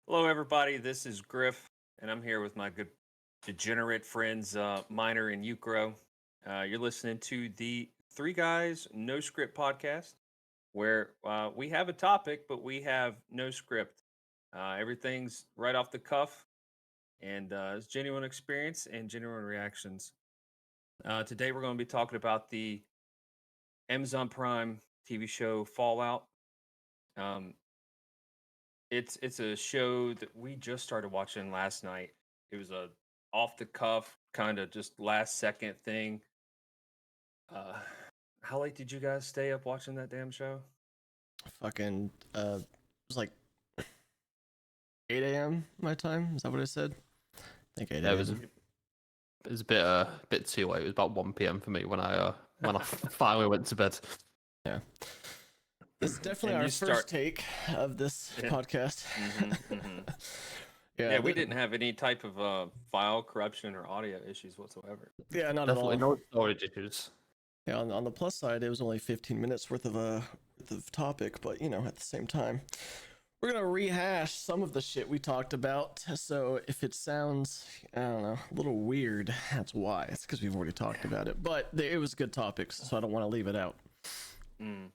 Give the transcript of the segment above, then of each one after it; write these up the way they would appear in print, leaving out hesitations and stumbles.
Hello, everybody. This is Griff, and I'm here with my good degenerate friends, Miner and Ukro. You're listening to the Three Guys No Script podcast, where we have a topic, but we have no script. Everything's right off the cuff, and it's genuine experience and genuine reactions. Today, we're going to be talking about the Amazon Prime TV show Fallout. Um, it's a show that we just started watching last night. It was a off the cuff kind of just last second thing. Uh how late did you guys stay up watching that damn show? Fucking it was like 8 a.m. my time. Is that what I said? I think 8 Yeah, it was a.m. it was a bit too late. It was about 1 p.m. for me when I finally went to bed. Yeah. This is definitely And our you first start take of this Yeah. podcast. Yeah, we didn't have any type of file corruption or audio issues whatsoever. Yeah, not Definitely at all. no storage issues. Yeah, on the plus side, it was only 15 minutes worth of topic, but at the same time, we're gonna rehash some of the shit we talked about. So if it sounds, I don't know, a little weird, that's why. It's because we've already talked about it. But it was good topics, so I don't want to leave it out. Mm.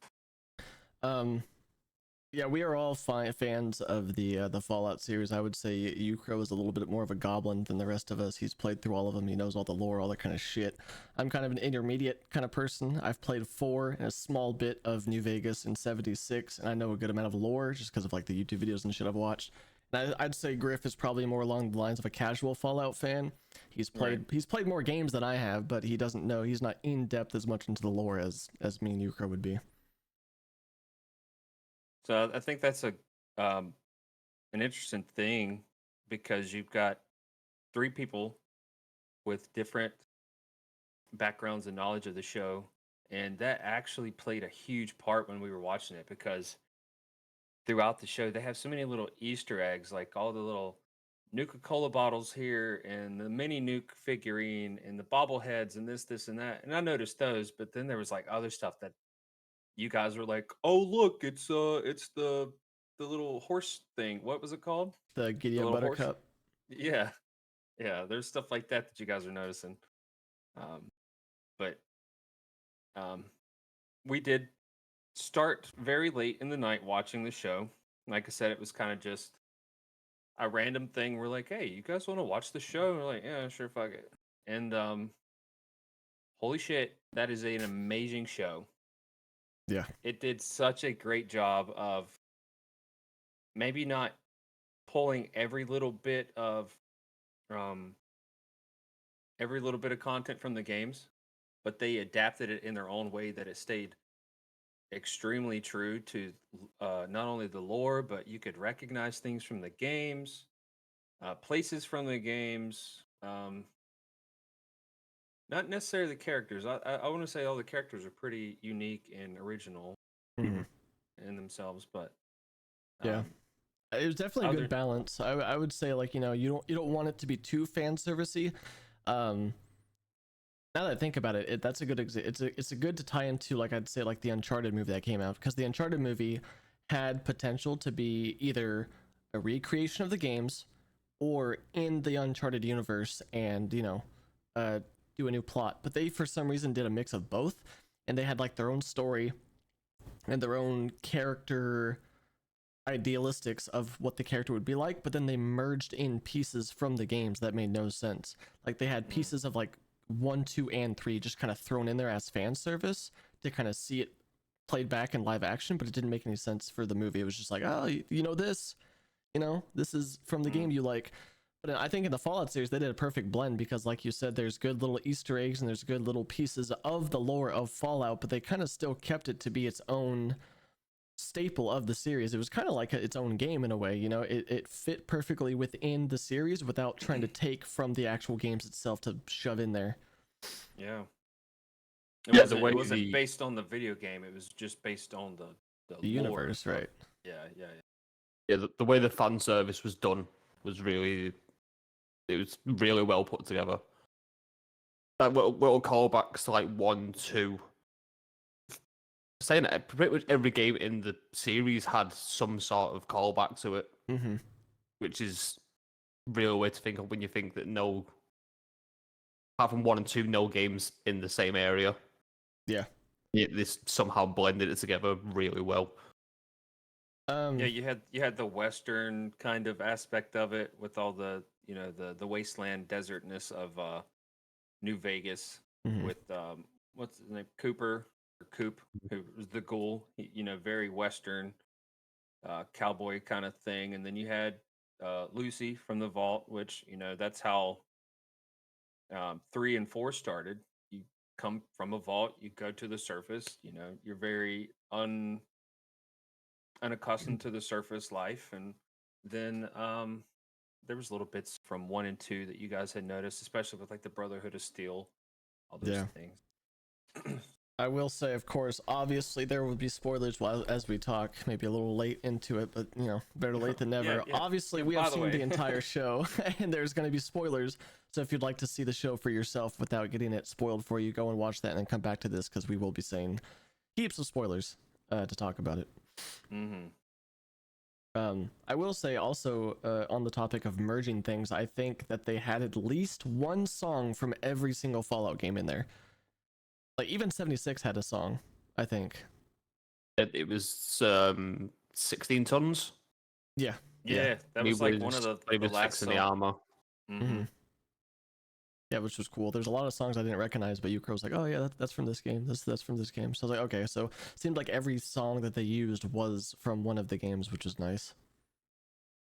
Yeah, we are all fans of the Fallout series. I would say Ukro is a little bit more of a goblin than the rest of us. He's played through all of them. He knows all the lore, all that kind of shit. I'm kind of an intermediate kind of person. I've played 4 and a small bit of New Vegas and 76, and I know a good amount of lore just because of like the YouTube videos and shit I've watched. And I'd say Griff is probably more along the lines of a casual Fallout fan. He's played more games than I have, but he doesn't know. He's not in depth as much into the lore as me and Ukro would be. So I think that's an interesting thing because you've got 3 people with different backgrounds and knowledge of the show, and that actually played a huge part when we were watching it because throughout the show they have so many little Easter eggs, like all the little Nuka-Cola bottles here and the mini Nuke figurine and the bobbleheads and this and that. And I noticed those, but then there was like other stuff that you guys were like, "Oh, look, it's the little horse thing. What was it called? The The Giddy Up little horse." Buttercup. Yeah, yeah. There's stuff like that that you guys are noticing. But um, we did start very late in the night watching the show. Like I said, it was kind of just a random thing. We're like, "Hey, you guys want to watch the show?" And we're like, "Yeah, sure, fuck it." And holy shit, that is an amazing show. Yeah. It did such a great job of maybe not pulling um every little bit of content from the games, but they adapted it in their own way that it stayed extremely true to not only the lore, but you could recognize things from the games, places from the games. Not necessarily the characters. I want to say all the characters are pretty unique and original Mhm. in themselves, but Yeah. um, It was definitely a other good balance. I would say, like, you don't want it to be too fan servicey. Um Now that I think about it, that's a good it's a good to tie into, like, I'd say, like the Uncharted movie that came out, because the Uncharted movie had potential to be either a recreation of the games or in the Uncharted universe, and uh do a new plot. But they, for some reason, did a mix of both, and they had like their own story and their own character idealistics of what the character would be like, but then they merged in pieces from the games that made no sense. Like, they had mm, pieces of like 1, 2, and 3 just kind of thrown in there as fan service to kind of see it played back in live action, but it didn't make any sense for the movie. It was just like, oh, this is from the mm, game you like. But I think in the Fallout series they did a perfect blend, because, like you said, there's good little Easter eggs and there's good little pieces of the lore of Fallout, but they kind of still kept it to be its own staple of the series. It was kind of like its own game in a way. It fit perfectly within the series without trying to take from the actual games itself to shove in there. yeah. Yeah, the It way wasn't the based on the video game. It was just based on The the lore universe, of right? yeah, yeah, the way the fan service was done was really it was really well put together. Like little callbacks to like 1, 2. Saying that pretty much every game in the series had some sort of callback to it, Mm-hmm. which is real way to think of when you think that no, apart from 1 and 2, no games in the same area. Yeah. This somehow blended it together really well. Yeah, you had the western kind of aspect of it with all the the wasteland desertness of New Vegas Mhm. with what's his name, Cooper or Coop, who was the ghoul. Very western cowboy kind of thing, and then you had Lucy from the Vault, which that's how 3 and 4 started. You come from a vault, you go to the surface. You're very unaccustomed to the surface life, and then there was little bits from 1 and 2 that you guys had noticed, especially with like the Brotherhood of Steel, all those Yeah. things. I will say, of course, obviously there will be spoilers as we talk. Maybe a little late into it, but better late than never. Yeah. Obviously, Yeah, we have by the seen the way. entire show, and there's going to be spoilers. So if you'd like to see the show for yourself without getting it spoiled for you, go and watch that, and then come back to this because we will be saying heaps of spoilers to talk about it. Mm-hmm. I will say also on the topic of merging things, I think that they had at least one song from every single Fallout game in there. Like even 76 had a song, I think. It was 16 tons. Yeah. Yeah, that was like one of the last fixing the songs. armor. Mm-hmm. Yeah, which was cool. There's a lot of songs I didn't recognize, but Yukro was like, "Oh yeah, that's from this game. That's from this game." So I was like, "Okay." So it seemed like every song that they used was from one of the games, which is nice.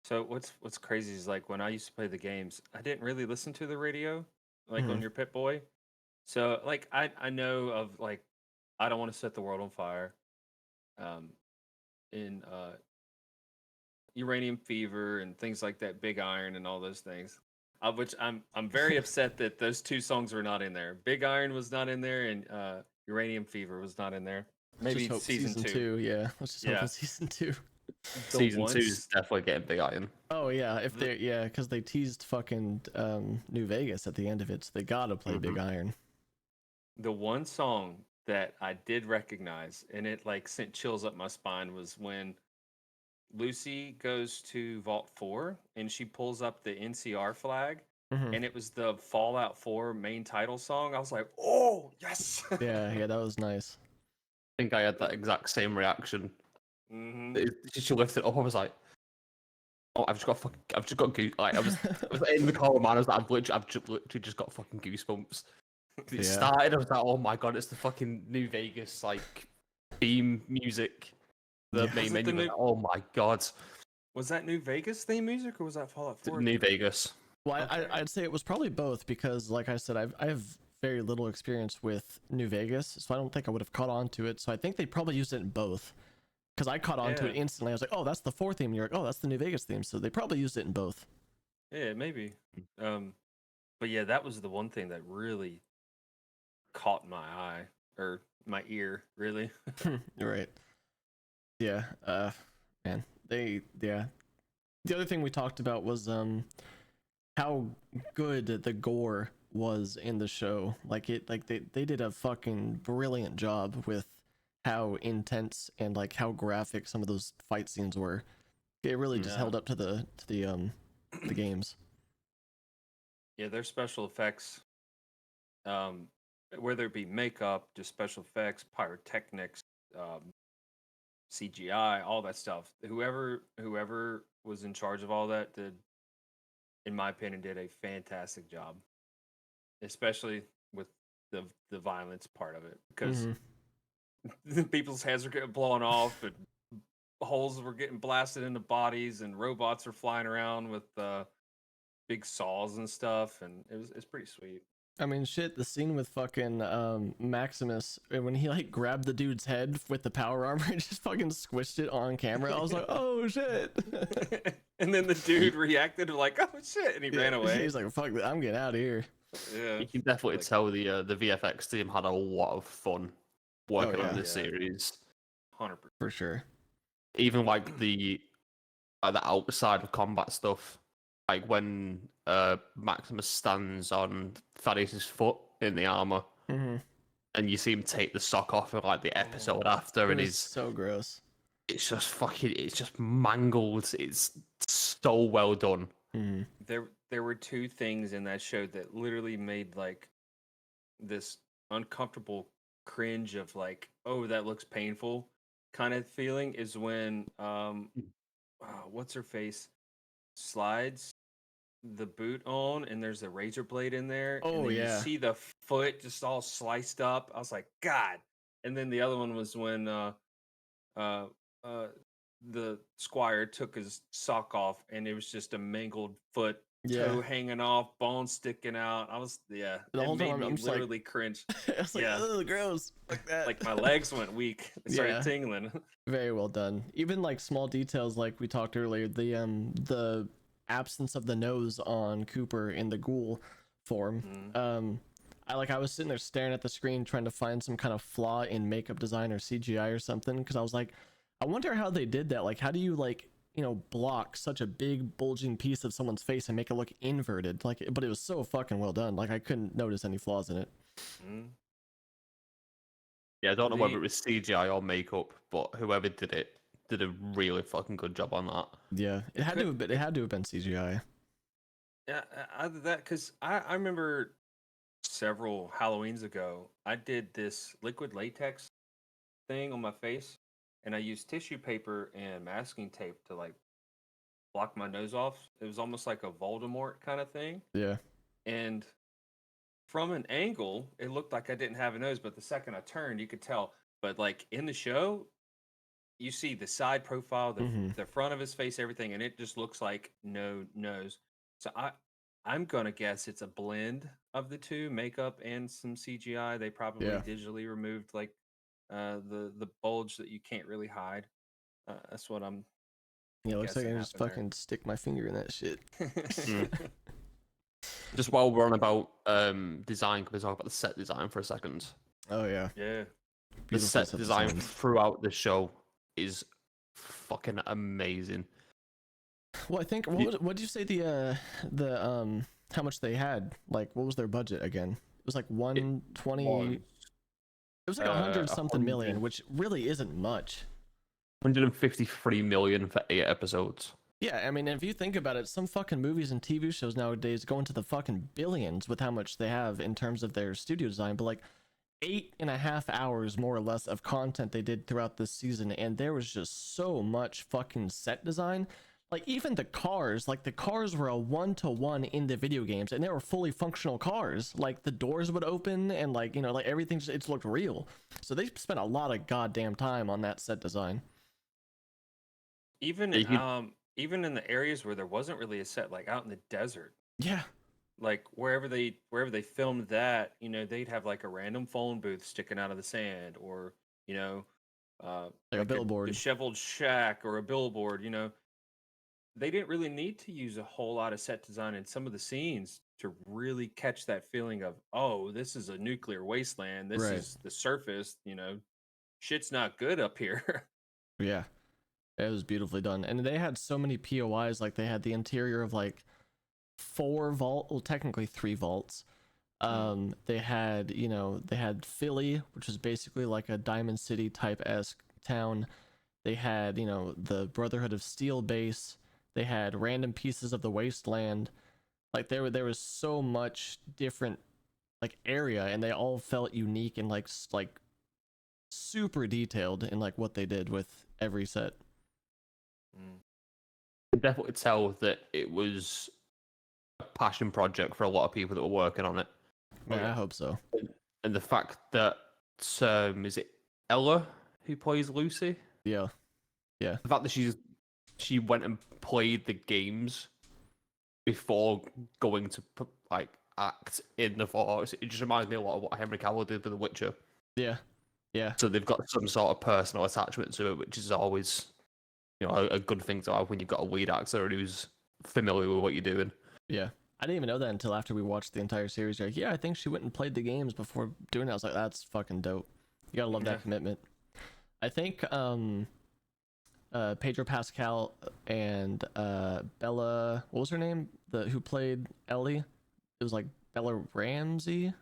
So what's crazy is like when I used to play the games, I didn't really listen to the radio like on Mhm. your Pit Boy. So like I know of like I don't want to set the world on fire, um, in Uranium Fever and things like that, Big Iron and all those things. Which I'm very upset that those 2 songs were not in there. Big Iron was not in there, and Uranium Fever was not in there. Let's Maybe just hope season 2. 2. Yeah, let's just hope Yeah. in season 2. The Season 2 is ones, definitely getting Big Iron. Oh yeah, if they because they teased fucking New Vegas at the end of it, so they gotta play Big Iron. the one song that I did recognize, and it like sent chills up my spine, was when Lucy goes to Vault 4 and she pulls up the NCR flag, Mhm. and it was the Fallout 4 main title song. I was like, "Oh, yes!" Yeah, that was nice. I think I had that exact same reaction. Hmm. She lifted it up. I was like, "Oh, I've just got goose." Like I was in the car, man. I was like, I've literally just got fucking goosebumps. It Yeah. started. I was like, "Oh my god, it's the fucking New Vegas like theme music." The Yeah. main Was it the menu. new- Oh my god, Was that New Vegas theme music or was that Fallout 4? New Vegas. Well, Okay. I'd say it was probably both because, like I said, I have very little experience with New Vegas, so I don't think I would have caught on to it. So I think they probably used it in both. Because I caught on to Yeah. it instantly. I was like, "Oh, that's the 4 theme." And you're like, "Oh, that's the New Vegas theme." So they probably used it in both. Yeah, maybe. But yeah, that was the one thing that really caught my eye or my ear, really. You're right. Yeah. Man, yeah. The other thing we talked about was how good the gore was in the show. Like they did a fucking brilliant job with how intense and like how graphic some of those fight scenes were. It really just Yeah. held up to the games. Yeah, their special effects, um, whether it be makeup, just special effects, pyrotechnics, CGI, all that stuff. Whoever was in charge of all that did, in my opinion, did a fantastic job, especially with the violence part of it, because people's heads were getting blown off and holes were getting blasted into bodies and robots are flying around with big saws and stuff, and it's pretty sweet. I mean, shit, the scene with fucking Maximus when he like grabbed the dude's head with the power armor and just fucking squished it on camera. I was like, "Oh shit!" And then the dude reacted like, "Oh shit," and he ran away. He's like, "Fuck, I'm getting out of here." Yeah, You can definitely like- tell the VFX team had a lot of fun working yeah. on this Yeah. series. 100%. For sure. Even like the outside of combat stuff, like when Maximus stands on Thaddeus's foot in the armor, Mm-hmm. and you see him take the sock off in like the episode after, It and was so gross. it's just fucking, it's just mangled. It's so well done. Mhm. There were two things in that show that literally made like this uncomfortable cringe of like, oh, that looks painful kind of feeling is when what's her face slides the boot on and there's a razor blade in there and Oh then you yeah. see the foot just all sliced up. I was like, God. And then the other one was when uh the squire took his sock off and it was just a mangled foot, Yeah. toe hanging off, bone sticking out. I was, yeah, The it whole time made I'm, me I'm just like, literally cringe. it's like, Yeah, oh, gross. Like that. like my legs went weak. They started Yeah. tingling. Very well done. Even like small details, like we talked earlier, the absence of the nose on Cooper in the ghoul form. Mm. I was sitting there staring at the screen trying to find some kind of flaw in makeup design or CGI or something because I was like, I wonder how they did that. Like, how do you like block such a big bulging piece of someone's face and make it look inverted? Like, but it was so fucking well done. Like, I couldn't notice any flaws in it. Mm. Yeah, I don't know whether The it was CGI or makeup, but whoever did it did a really fucking good job on that. Yeah, it had could- to have been. It had to have been CGI. yeah, either that because I remember several Halloweens ago, I did this liquid latex thing on my face, and I used tissue paper and masking tape to like block my nose off. It was almost like a Voldemort kind of thing. Yeah. And from an angle, it looked like I didn't have a nose, but the second I turned, you could tell. But like in the show, you see the side profile, Mhm. the front of his face, everything, and it just looks like no nose. So I'm gonna guess it's a blend of the two, makeup and some CGI. They probably Yeah. digitally removed like the bulge that you can't really hide. That's what I'm Yeah, looks like I guessing just happened fucking stick my finger in that shit. there. Just while we're on about design, can we talk about the set design for a second? Oh yeah, Yeah. The beautiful set design designs. throughout the show is fucking amazing. Well, I think what did you say the how much they had? Like, what was their budget again? It was like 120. Was, It was like 100 something 100 million, which really isn't much. 153 million for 8 episodes. Yeah, I mean, if you think about it, some fucking movies and TV shows nowadays go into the fucking billions with how much they have in terms of their studio design. But like 8.5 hours more or less of content they did throughout this season, and there was just so much fucking set design. Like even the cars, like the cars were a 1-to-1 in the video games, and they were fully functional cars. Like the doors would open, and like like everything, it looked real. So they spent a lot of goddamn time on that set design. Even Yeah, you- even in the areas where there wasn't really a set, like out in the desert, Yeah, like wherever they filmed that, they'd have like a random phone booth sticking out of the sand, or like a billboard. disheveled shack or a billboard. They didn't really need to use a whole lot of set design in some of the scenes to really catch that feeling of, oh, this is a nuclear wasteland. This Right. is the surface. Shit's not good up here. Yeah, it was beautifully done, and they had so many POIs. Like they had the interior of like technically 3 vaults. They had they had Philly, which was basically like a Diamond City type esque town. They had the Brotherhood of Steel base. They had random pieces of the wasteland. Like there was so much different like area, and they all felt unique and like super detailed in like what they did with every set. Mm. can definitely tell that it was a passion project for a lot of people that were working on it. Man, yeah. I hope so. And the fact that is it Ella who plays Lucy? Yeah. The fact that she went and played the games before going to like act in the Force. It just reminds me a lot of what Henry Cavill did with The Witcher. Yeah. Yeah. So they've got some sort of personal attachment to it, which is always a good thing to have when you've got a lead actor who's familiar with what you're doing. Yeah. I didn't even know that until after we watched the entire series. Like, yeah, I think she went and played the games before doing it. I was like, that's fucking dope. You gotta love Yeah. that commitment. I think Pedro Pascal and Bella, what was her name? Who played Ellie? It was like Bella Ramsey.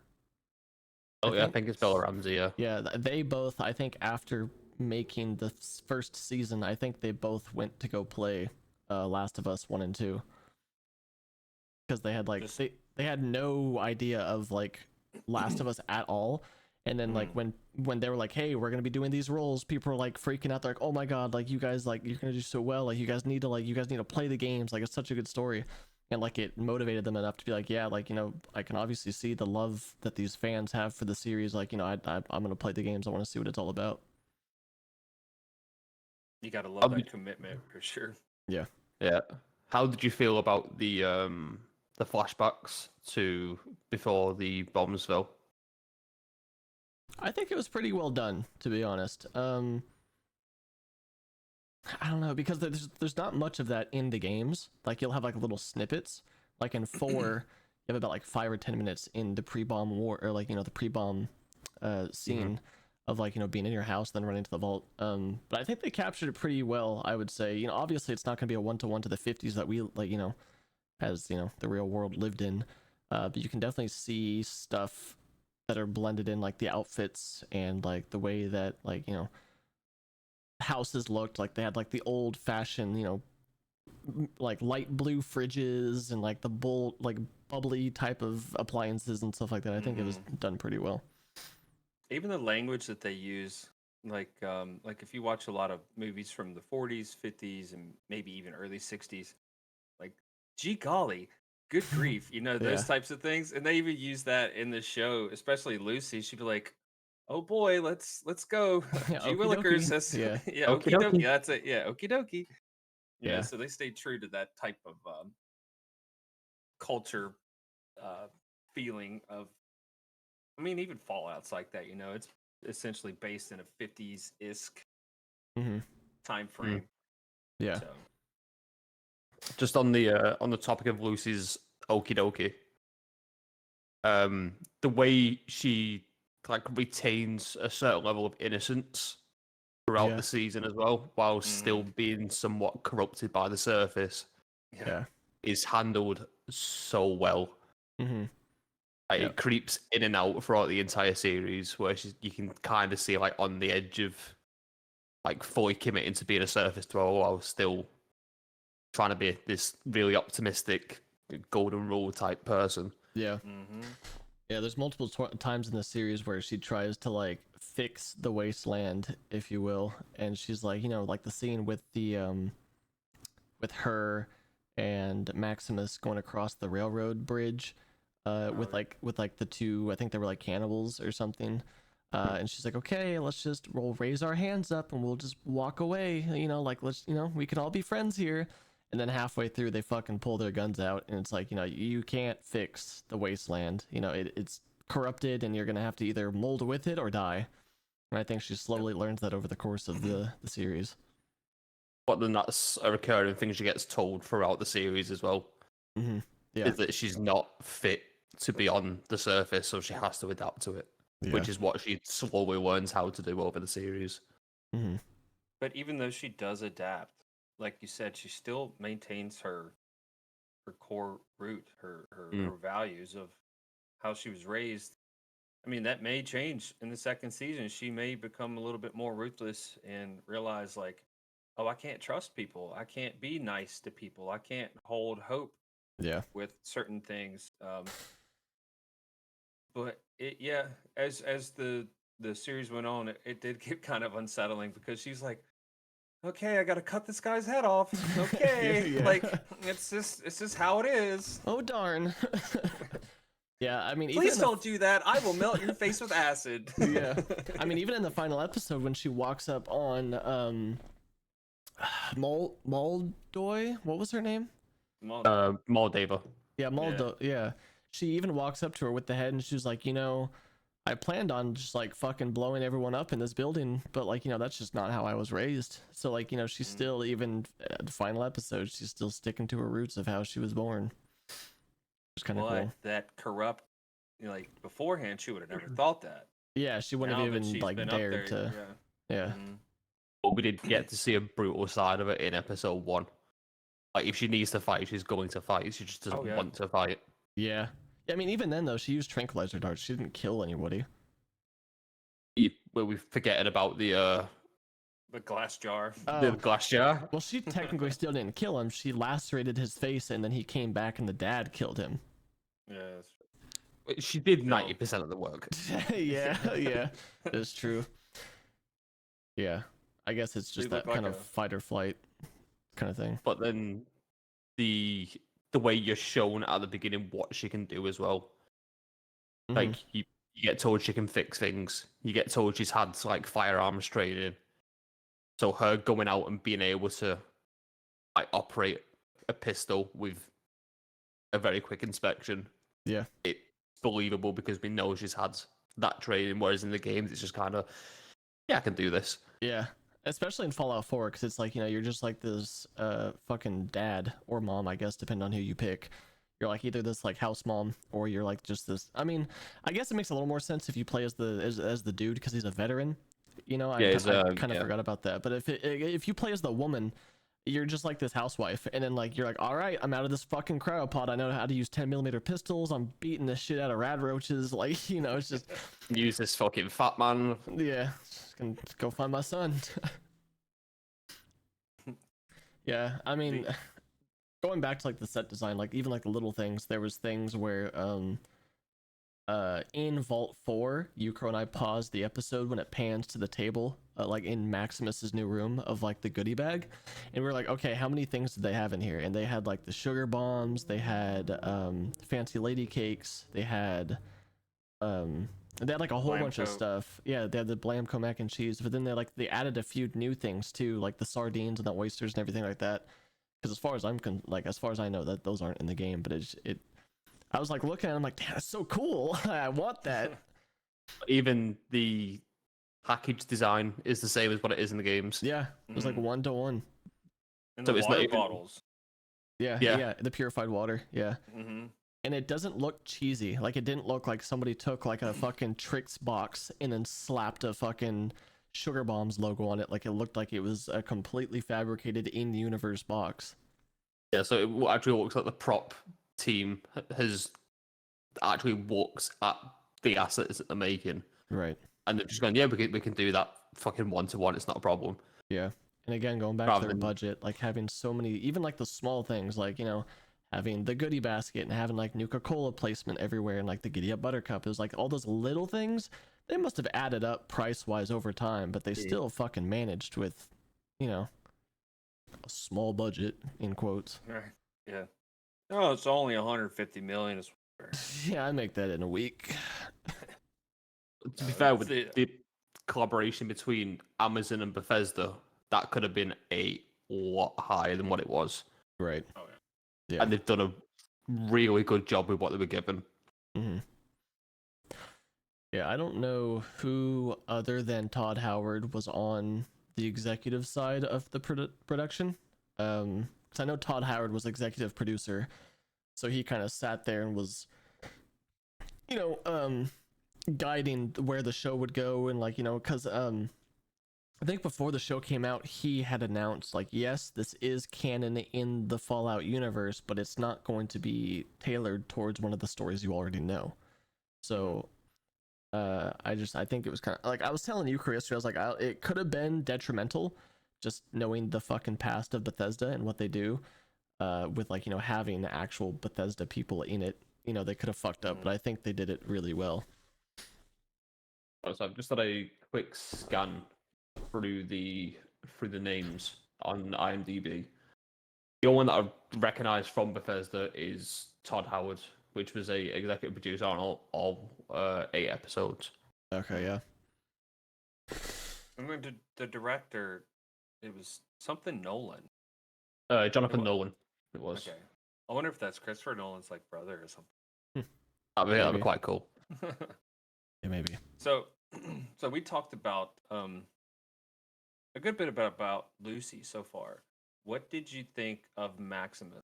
I think it's Bella Ramsey. Yeah. Yeah, they both. I think after making the first season, I think they both went to go play Last of Us 1 and 2, because they had like Just- they had no idea of like Last of Us at all. And then like when they were like, hey, we're gonna be doing these roles, people were like freaking out. They're like, oh my god, like you guys, like you're gonna do so well, like you guys need to play the games, like it's such a good story. And like it motivated them enough to be like, yeah, like, you know, I can obviously see the love that these fans have for the series, like, you know, I'm gonna play the games, I want to see what it's all about. You gotta love that commitment for sure. Yeah. How did you feel about the flashbacks to before the bombs fell? I think it was pretty well done, to be honest. I don't know, because there's not much of that in the games. Like you'll have like little snippets. Like in 4, you have about like 5 or 10 minutes in the pre-bomb war, or like, you know, the pre-bomb scene of like, you know, being in your house then running to the vault. But I think they captured it pretty well, I would say. You know, obviously it's not going to be a 1-to-1 to the 50s that we, like, you know, as, you know, the real world lived in. But you can definitely see stuff that are blended in, like the outfits and like the way that, like, you know, houses looked. Like they had like the old fashioned, you know, like light blue fridges and like the bubbly type of appliances and stuff like that. I think it was done pretty well. Even the language that they use, like if you watch a lot of movies from the 40s, 50s, and maybe even early 60s, like, gee golly, good grief, you know, those Yeah. types of things. And they even use that in the show, especially Lucy. She'd be like, oh boy, let's go. Yeah, Gee okie Willikers dokie. says, Yeah. yeah, Okie okie dokie. dokie. That's it. Yeah, okie dokie. Yeah. So they stay true to that type of culture feeling of, I mean, even Fallout's like that, you know, it's essentially based in a 50s-esque Mm-hmm. time frame. Yeah. So. Just on the topic of Lucy's okie dokie, the way she like retains a certain level of innocence throughout Yeah. the season as well, while still being somewhat corrupted by the surface, Yeah. is handled so well. Mm-hmm. Like, Yeah. it creeps in and out throughout the entire series, where you can kind of see like on the edge of like fully committing to being a surface thrower while still trying to be this really optimistic golden rule type person. Yeah. Yeah, there's multiple times in the series where she tries to like fix the wasteland, if you will, and she's like, you know, like the scene with the with her and Maximus going across the railroad bridge with the two, I think they were like cannibals or something. And she's like, okay, we'll raise our hands up and we'll just walk away, you know, like we can all be friends here. And then halfway through they fucking pull their guns out and it's like, you know, you can't fix the wasteland, you know, it's corrupted and you're gonna have to either mold with it or die. And I think she slowly learns that over the course of the series. But then that's a recurring thing she gets told throughout the series as well. Mm-hmm. Yeah. Is that she's not fit to be on the surface, so she has to adapt to it, which is what she slowly learns how to do over the series. Mm-hmm. But even though she does adapt, like you said, she still maintains her core root, her values of how she was raised. I mean, that may change in the second season. She may become a little bit more ruthless and realize, like, oh, I can't trust people. I can't be nice to people. I can't hold hope with certain things. But as the series went on, it did get kind of unsettling because she's like, okay, I gotta cut this guy's head off. Okay, like it's just how it is. Oh darn. Yeah, I mean, please don't do that. I will melt your face with acid. Yeah, I mean, even in the final episode when she walks up on Moldoy, what was her name? Moldava. Yeah, Moldo. Yeah, she even walks up to her with the head and she's like, you know, I planned on just like fucking blowing everyone up in this building, but like, you know, that's just not how I was raised. So like, you know, she's still, even at the final episode, she's still sticking to her roots of how she was born. It's kind of cool. That corrupt, you know, like beforehand, she would have never thought that. Yeah, she wouldn't have even like dared to. Yeah. But we did get to see a brutal side of it in episode 1. Like, if she needs to fight, she's going to fight. She just doesn't want to fight. Yeah. I mean, even then though, she used tranquilizer darts. She didn't kill anybody. Well, we're forgetting about the The glass jar. The Oh, glass jar. well, she technically still didn't kill him. She lacerated his face, and then he came back, and the dad killed him. Yes. She did No. 90% of the work. Yeah, yeah, that's true. Yeah, I guess it's just They that look kind like of a- fight or flight kind of thing. But then the way you're shown at the beginning what she can do as well. Mhm. Like you get told she can fix things. You get told she's had like firearms training. So her going out and being able to like operate a pistol with a very quick inspection, Yeah. it's believable because we know she's had that training. Whereas in the games, it's just kind of, yeah, I can do this. Yeah, especially in Fallout 4, because it's like, you're just like this fucking dad or mom, I guess, depending on who you pick. You're like either this like house mom, or you're like just this. I mean, I guess it makes a little more sense if you play as the dude because he's a veteran. I, Yeah, I kind of yeah. forgot about that. But if you play as the woman, you're just like this housewife, and then like you're like, all right, I'm out of this fucking cryopod. I know how to use 10mm pistols. I'm beating the shit out of rad roaches. Like, it's just Use this fucking fat man. yeah, just gonna go find my son. Yeah, I mean, The- going back to like the set design, like even like the little things, there was things where in Vault 4, Yukro and I paused the episode when it pans to the table, like in Maximus's new room of like the goodie bag, and we are like, okay, how many things did they have in here? And they had like the sugar bombs, they had fancy lady cakes, they had like a whole bunch of Blamco. stuff. Yeah, they had the Blamco mac and cheese, but then they added a few new things too, like the sardines and the oysters and everything like that. Because as far as as far as I know, that those aren't in the game, but I was like looking at it, I'm like, damn, that's so cool. I want that. Even the package design is the same as what it is in the games. Yeah, it was like Mhm. 1-to-1. And So the it's not water even- bottles. Yeah, Yeah. yeah, the purified water. Yeah. Mm-hmm. And it doesn't look cheesy. Like it didn't look like somebody took like a fucking Trix box and then slapped a fucking Sugar Bombs logo on it. Like it looked like it was a completely fabricated in-universe box. Yeah, so it actually looks like the prop team has actually looks at the assets that they're making, Right. and they're just going, yeah, we can do that fucking 1-to-1. It's not a problem. Yeah. And again, going back Rather to their than- budget, like having so many, even like the small things, like, having the goodie basket and having like Nuka-Cola placement everywhere and like the Giddy Up Buttercup. It was like all those little things, they must have added up price-wise over time, but they Yeah. still fucking managed with, a small budget, in quotes. Right. Yeah. No, it's only 150 million. It's Yeah, I make that in a week. To be fair, with the- the collaboration between Amazon and Bethesda, that could have been a lot higher than what it was. Right. Oh, Yeah. And they've done a really good job with what they were given. hmm Yeah, I don't know who other than Todd Howard was on the executive side of the production. Because I know Todd Howard was executive producer, so he kind of sat there and was, guiding where the show would go and like, because I think before the show came out, he had announced like, yes, this is canon in the Fallout universe, but it's not going to be tailored towards one of the stories you already know. So I think it was kind of like I was telling you, Chris, I was like, it could have been detrimental just knowing the fucking past of Bethesda and what they do with like, having actual Bethesda people in it. They could have fucked up, but I think they did it really well. So I've just done a quick scan through the names on IMDb. The only one that I recognise from Bethesda is Todd Howard, which was a executive producer on all 8 episodes. Okay, yeah. and then the director, it was something Nolan. Jonathan wa- Nolan, it was. Okay. I wonder if that's Christopher Nolan's like brother or something. That'd be Maybe. quite cool. Yeah, maybe. So, so we talked about a good bit about Lucy so far. What did you think of Maximus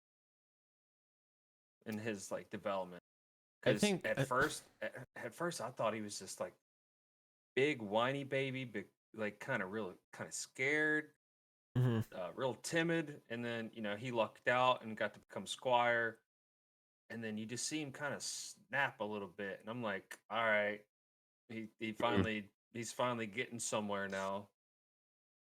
in his like development? I 'Cause think at first I thought he was just like big whiny baby, big like kind of scared, Mhm. real timid, and then he lucked out and got to become Squire, and then you just see him kind of snap a little bit, and I'm like, all right, he's finally getting somewhere now.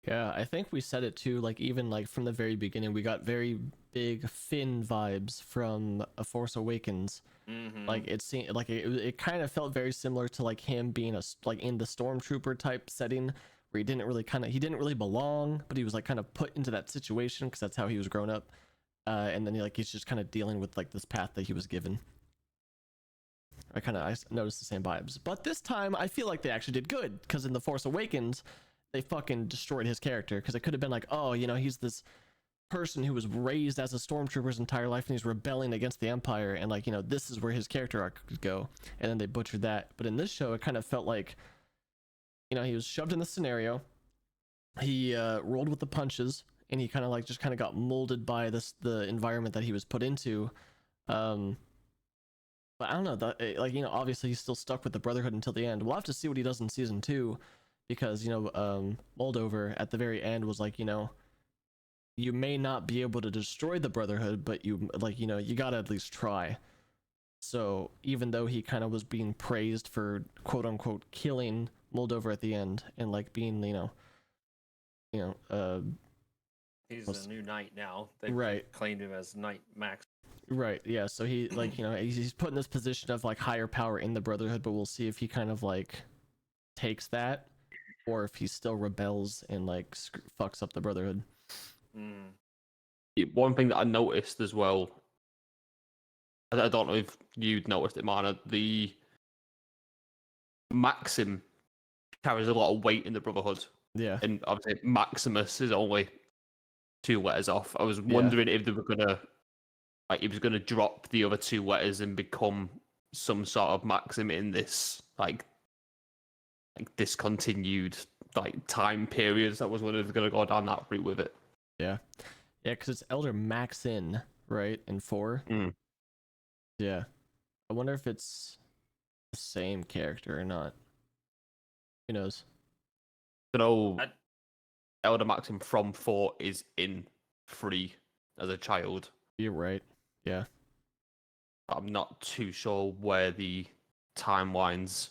Yeah, I think we said it too. Like even like from the very beginning, we got very big Finn vibes from A Force Awakens. Like it seemed like it kind of felt very similar to like him being like in the stormtrooper type setting where he didn't really belong, but he was like kind of put into that situation because that's how he was grown up. And then he's just kind of dealing with like this path that he was given. I noticed the same vibes, but this time I feel like they actually did good because in The Force Awakens they fucking destroyed his character because it could have been like, oh, he's this person who was raised as a stormtrooper his entire life and he's rebelling against the Empire, and like, this is where his character arc could go, and then they butchered that. But in this show it kind of felt like, he was shoved in the scenario, he rolled with the punches, and he kind of like just kind of got molded by the environment that he was put into. But I don't know, obviously he's still stuck with the Brotherhood until the end. We'll have to see what he does in season 2, because Moldover at the very end was like, you may not be able to destroy the Brotherhood, but you gotta at least try. So even though he kind of was being praised for quote unquote killing Moldover at the end and like being he's a new knight now. They right, claimed him as Knight Max. right, yeah, so he like he's put in this position of like higher power in the Brotherhood, but we'll see if he kind of like takes that or if he still rebels and like fucks up the Brotherhood. One thing that I noticed as well, I don't know if you'd noticed it, Mana, the Maxim carries a lot of weight in the Brotherhood. Yeah. And obviously Maximus is only 2 letters off. I was wondering if they were gonna, like, he was gonna drop the other 2 letters and become some sort of Maxim in this like discontinued like time periods. I was wondering if they're gonna go down that route with it. Yeah, because it's Elder Maxin, right, in 4. Yeah, I wonder if it's the same character or not. Who knows? So Elder Maxim from 4 is in 3 as a child. You're right. Yeah. I'm not too sure where the timelines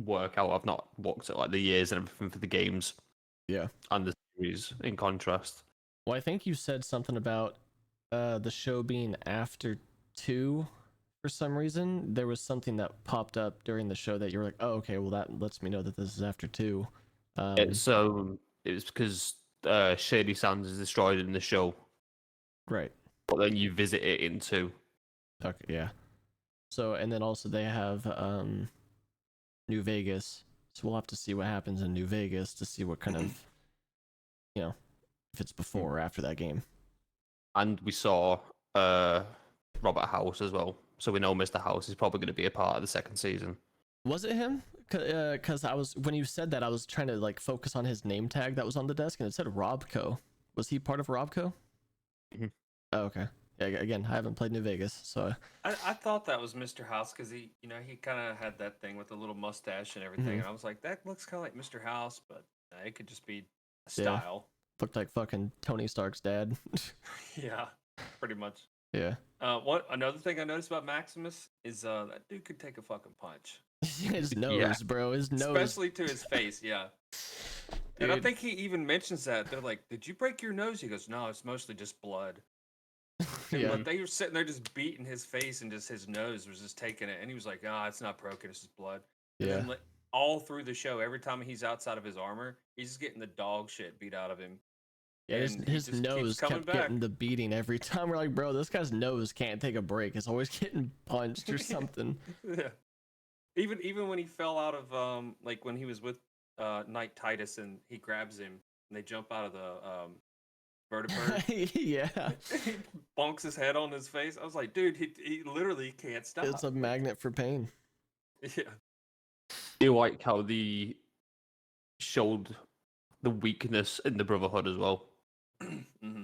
work out. I've not looked at like the years and everything for the games. Yeah. And the series in contrast. Well, I think you said something about the show being after 2 for some reason. There was something that popped up during the show that you were like, oh, okay, well that lets me know that this is after 2. So it was because Shady Sands is destroyed in the show. Right. But then you visit it in 2. Okay, yeah. So, and then also they have New Vegas. So we'll have to see what happens in New Vegas to see what kind of, if it's before or after that game. And we saw Robert House as well. So we know Mr. House is probably going to be a part of the 2nd season. Was it him? Because when you said that, I was trying to like focus on his name tag that was on the desk, and it said Robco. Was he part of Robco? Mm-hmm. Oh, okay. Yeah, again, I haven't played New Vegas, so I thought that was Mr. House because he kind of had that thing with the little mustache and everything, and I was like, that looks kind of like Mr. House, but it could just be a style. Looked like fucking Tony Stark's dad. Yeah, pretty much. Yeah. Another thing I noticed about Maximus is that dude could take a fucking punch. His nose, bro. His nose. Especially to his face, yeah. And I think he even mentions that. They're like, did you break your nose? He goes, no, it's mostly just blood. Yeah. But they were sitting there just beating his face, and just his nose was just taking it. And he was like, it's not broken, it's just blood. Yeah. And then, all through the show, every time he's outside of his armor, he's just getting the dog shit beat out of him. Yeah, his nose kept getting the beating every time. We're like, bro, this guy's nose can't take a break. It's always getting punched or something. Yeah. Even when he fell out of like when he was with Knight Titus and he grabs him and they jump out of the vertibird. Yeah. He bonks his head on his face. I was like, dude, he literally can't stop. It's a magnet for pain. Yeah. I do like how they showed the weakness in the Brotherhood as well.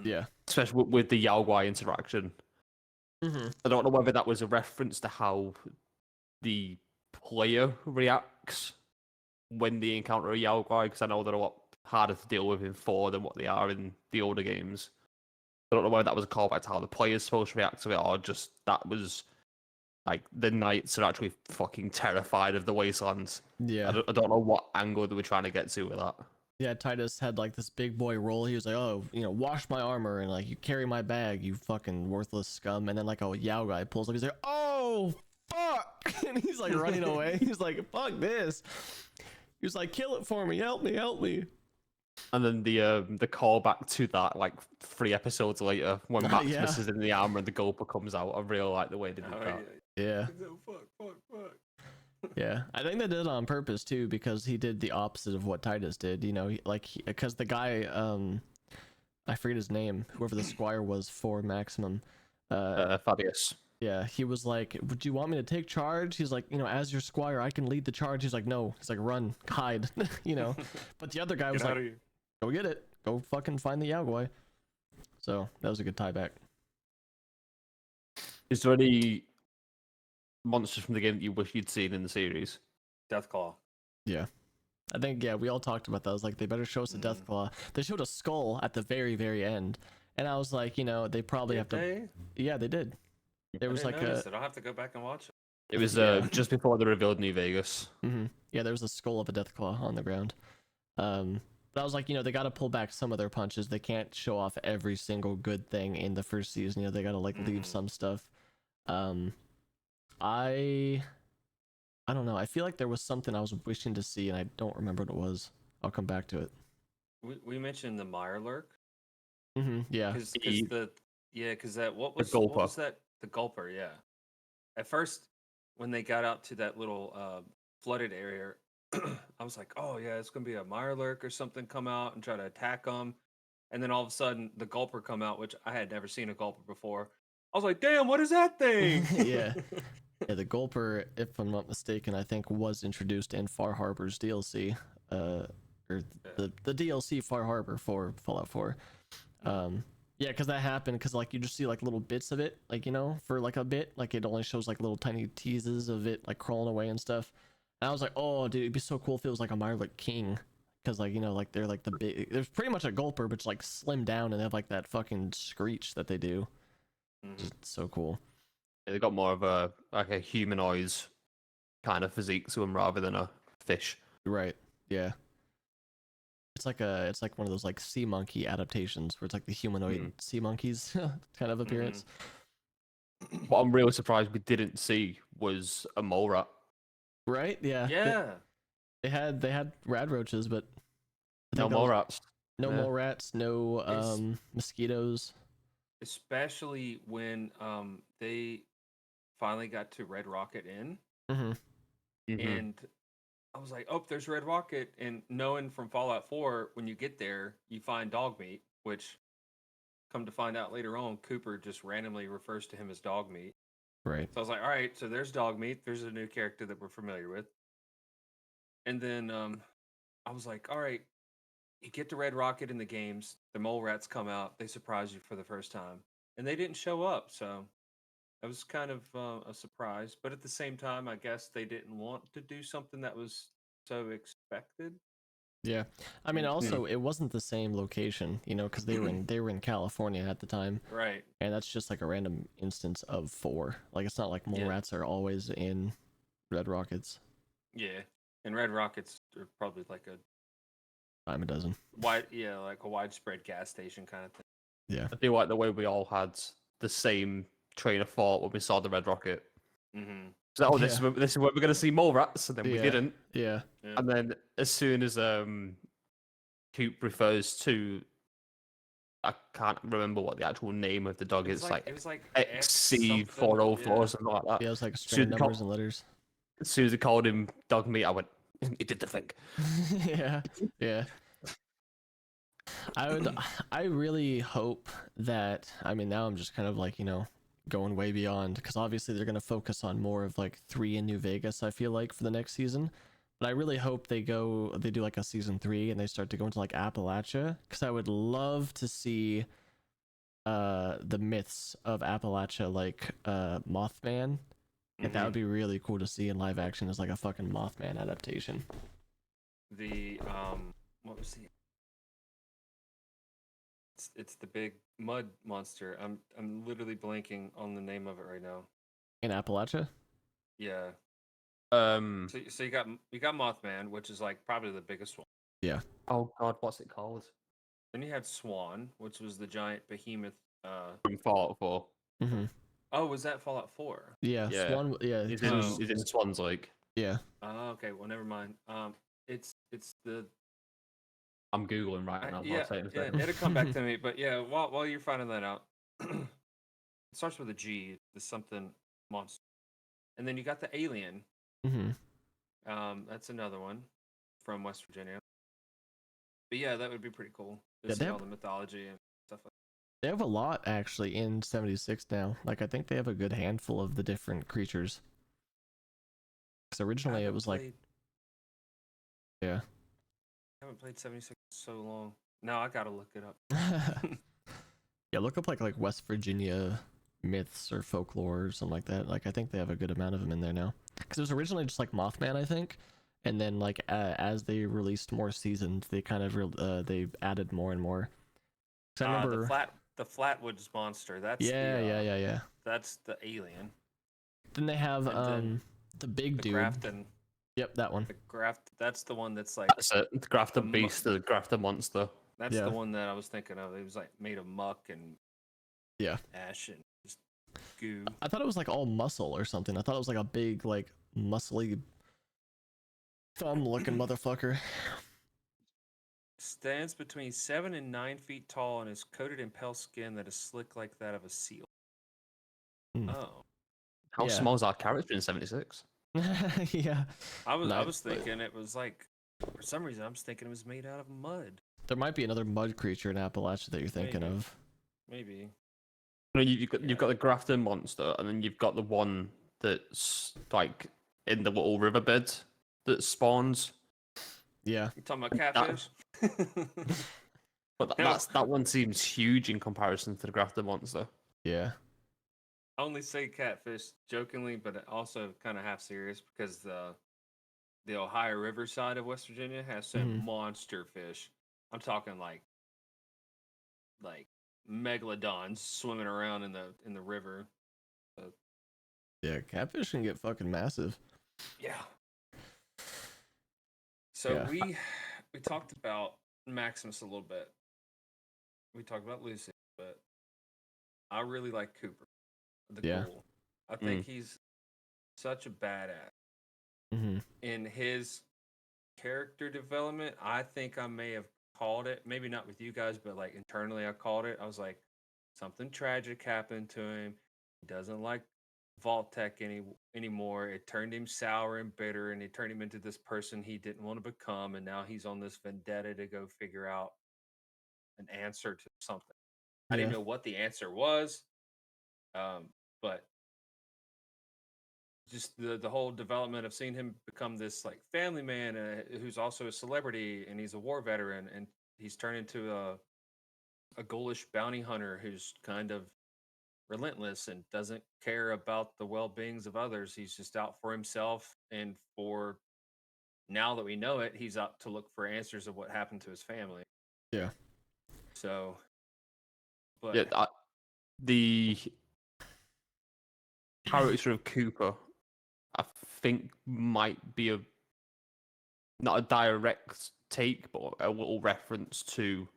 Yeah. Especially with the Yao Guai interaction. Mm-hmm. I don't know whether that was a reference to how the player reacts when they encounter a Yao Guai, because I know they're a lot harder to deal with in 4 than what they are in the older games. I don't know whether that was a callback to how the player's supposed to react to it, or just that was like the knights are actually fucking terrified of the wastelands. Yeah. I don't know what angle they were trying to get to with that. Yeah, Titus had like this big boy role. He was like, "Oh, wash my armor and like you carry my bag, you fucking worthless scum." And then like a Yao guy pulls up. He's like, "Oh, fuck!" And he's like running away. He's like, "Fuck this!" He was like, "Kill it for me, help me, help me." And then the callback to that, like 3 episodes later, when Maximus Yeah. is in the armor and the Gulper comes out, I really like the way they did Oh, that. Yeah, Fuck. yeah. I think they did it on purpose too because he did the opposite of what Titus did. Because the guy, I forget his name, whoever the squire was for Maximum. Fabius. Yeah, he was like, "Would you want me to take charge?" He's like, "As your squire, I can lead the charge." He's like, "No." He's like, "Run, hide," But the other guy was Get out like, of here. "Go get it. Go fucking find the Yao guy." So that was a good tie back. Is there any monsters from the game that you wish you'd seen in the series? Deathclaw. Yeah, I think we all talked about that. I was like, they better show us a Deathclaw. They showed a skull at the very, very end, and I was like, they probably have to. They? Yeah, they did. There I was didn't like a. notice it. I'll have to go back and watch it. It was Yeah. just before they revealed New Vegas. Yeah, there was a skull of a Deathclaw on the ground. But I was like, they got to pull back some of their punches. They can't show off every single good thing in the first season. They got to like leave some stuff. I don't know. I feel like there was something I was wishing to see, and I don't remember what it was. I'll come back to it. We mentioned the Mirelurk. Yeah. Because that what was Gulper. that? The Gulper, yeah. At first, when they got out to that little flooded area, I was like, "Oh yeah, it's gonna be a Mirelurk or something come out and try to attack them." And then all of a sudden, the Gulper come out, which I had never seen a Gulper before. I was like, "Damn, what is that thing?" Yeah. Yeah, the Gulper, if I'm not mistaken, I think was introduced in Far Harbor's DLC, or the DLC Far Harbor for Fallout 4. Yeah, because that happened because like you just see like little bits of it, like for like a bit, like it only shows like little tiny teases of it like crawling away and stuff. And I was like, oh dude, it'd be so cool if it was like a Mirelurk King, because like they're like the big, there's pretty much a Gulper, but it's like slimmed down and they have like that fucking screech that they do. Just so cool. Yeah, they got more of a humanoid kind of physique to them rather than a fish. Right. Yeah. It's like one of those like sea monkey adaptations where it's like the humanoid sea monkeys kind of appearance. What I'm really surprised we didn't see was a mole rat. Right? Yeah. Yeah. They had rad roaches, but No mole rats. no Yeah. mole rats, no mosquitoes. Especially when they finally got to Red Rocket Inn, Mhm. and I was like, "Oh, there's Red Rocket." And knowing from Fallout 4, when you get there, you find dog meat, which, come to find out later on, Cooper just randomly refers to him as dog meat. Right. So I was like, "All right, so there's dog meat. There's a new character that we're familiar with." And then I was like, "All right, you get to Red Rocket in the games. The mole rats come out. They surprise you for the first time, and they didn't show up. So that was kind of a surprise. But at the same time, I guess they didn't want to do something that was so expected. Yeah. I mean, also it wasn't the same location, because they were in California at the time, Right. and that's just like a random instance of 4. Like it's not like mole Yeah. rats are always in Red Rockets. Yeah. And Red Rockets are probably like a Dime a dozen. like a widespread gas station kind of thing. Yeah. I do like the way we all had the same train of thought when we saw the Red Rocket. Mm-hmm. So, this is where we're going to see mole rats, and then we didn't. Yeah. And then as soon as Coop refers to, I can't remember what the actual name of the dog is. It was like XC404 or something like that. Yeah, it was like string numbers and letters. As soon as he called him dog meat, I went, he did the thing. Yeah. I really hope that, I mean, now I'm just kind of like, going way beyond, because obviously they're going to focus on more of like 3 in New Vegas, I feel like, for the next season. But I really hope they do like a season 3 and they start to go into like Appalachia, because I would love to see the myths of Appalachia, like Mothman. Like, that would be really cool to see in live action as like a fucking Mothman adaptation. The what was the? It's the big mud monster. I'm literally blanking on the name of it right now. In Appalachia? Yeah. Um, So you got Mothman, which is like probably the biggest one. Yeah. Oh God, what's it called? Then you had Swan, which was the giant behemoth. From Fallout 4. Mm-hmm. Oh, was that Fallout 4? Yeah, Yeah. Swan. Yeah, He's 'cause in, it was- he's in Swan's Lake. yeah. Oh, okay. Well, never mind. It's the I'm googling right now. yeah, I'll say it in a yeah. second. It'll come back to me. But yeah, while you're finding that out, it starts with a G. The something monster, and then you got the alien. Mm-hmm. That's another one from West Virginia. But yeah, that would be pretty cool to Yeah, see they all have, the mythology and stuff like they have a lot actually in 76 now. Like I think they have a good handful of the different creatures. Because that. I originally it haven't was like, played- yeah. I haven't played 76 in so long. Now I gotta look it up. Yeah, look up like West Virginia myths or folklore or something like that. Like I think they have a good amount of them in there now. Because it was originally just like Mothman, I think, and then like as they released more seasons, they kind of they added more and more. 'Cause I remember, The Flatwoods monster. That's yeah. That's the alien. Then they have And then the big The dude. Grafton. Yep, that one. The Graft. That's the one that's like. That's it. The Grafter The mu- Beast, the Grafter Monster. That's Yeah. the one that I was thinking of. It was like made of muck and Yeah. ash and just goo. I thought it was like all muscle or something. I thought it was like a big like muscly thumb looking motherfucker. Stands between 7 and 9 feet tall and is coated in pale skin that is slick like that of a seal. Hmm. Oh, How Yeah. small is our character in 76? Yeah. I was Nice. thinking it was like, for some reason I was thinking it was made out of mud. There might be another mud creature in Appalachia that you're thinking Maybe. of. Maybe. No, you've got the Grafton Monster, and then you've got the one that's like in the little riverbed that spawns. Yeah. You talking about catfish? But No. that one seems huge in comparison to the Grafton Monster. Yeah. I only say catfish jokingly, but also kind of half serious because the Ohio River side of West Virginia has some Mhm. monster fish. I'm talking like megalodons swimming around in the river. Yeah. Catfish can get fucking massive. Yeah. So Yeah. we talked about Maximus a little bit. We talked about Lucy, but I really like Cooper, the Yeah. ghoul. I think he's such a badass. Mm-hmm. In his character development, I think I may have called it, maybe not with you guys, but like internally I called it. I was like, something tragic happened to him. He doesn't like Vault-Tec anymore. It turned him sour and bitter, and it turned him into this person he didn't want to become. And now he's on this vendetta to go figure out an answer to something. I didn't Yeah. know what the answer was, but just the whole development of seeing him become this like family man who's also a celebrity, and he's a war veteran, and he's turned into a ghoulish bounty hunter who's kind of relentless and doesn't care about the well-beings of others. He's just out for himself, and for now that we know it, he's out to look for answers of what happened to his family. Yeah. So, but Yeah, the character of Cooper, I think, might be not a direct take, but a little reference to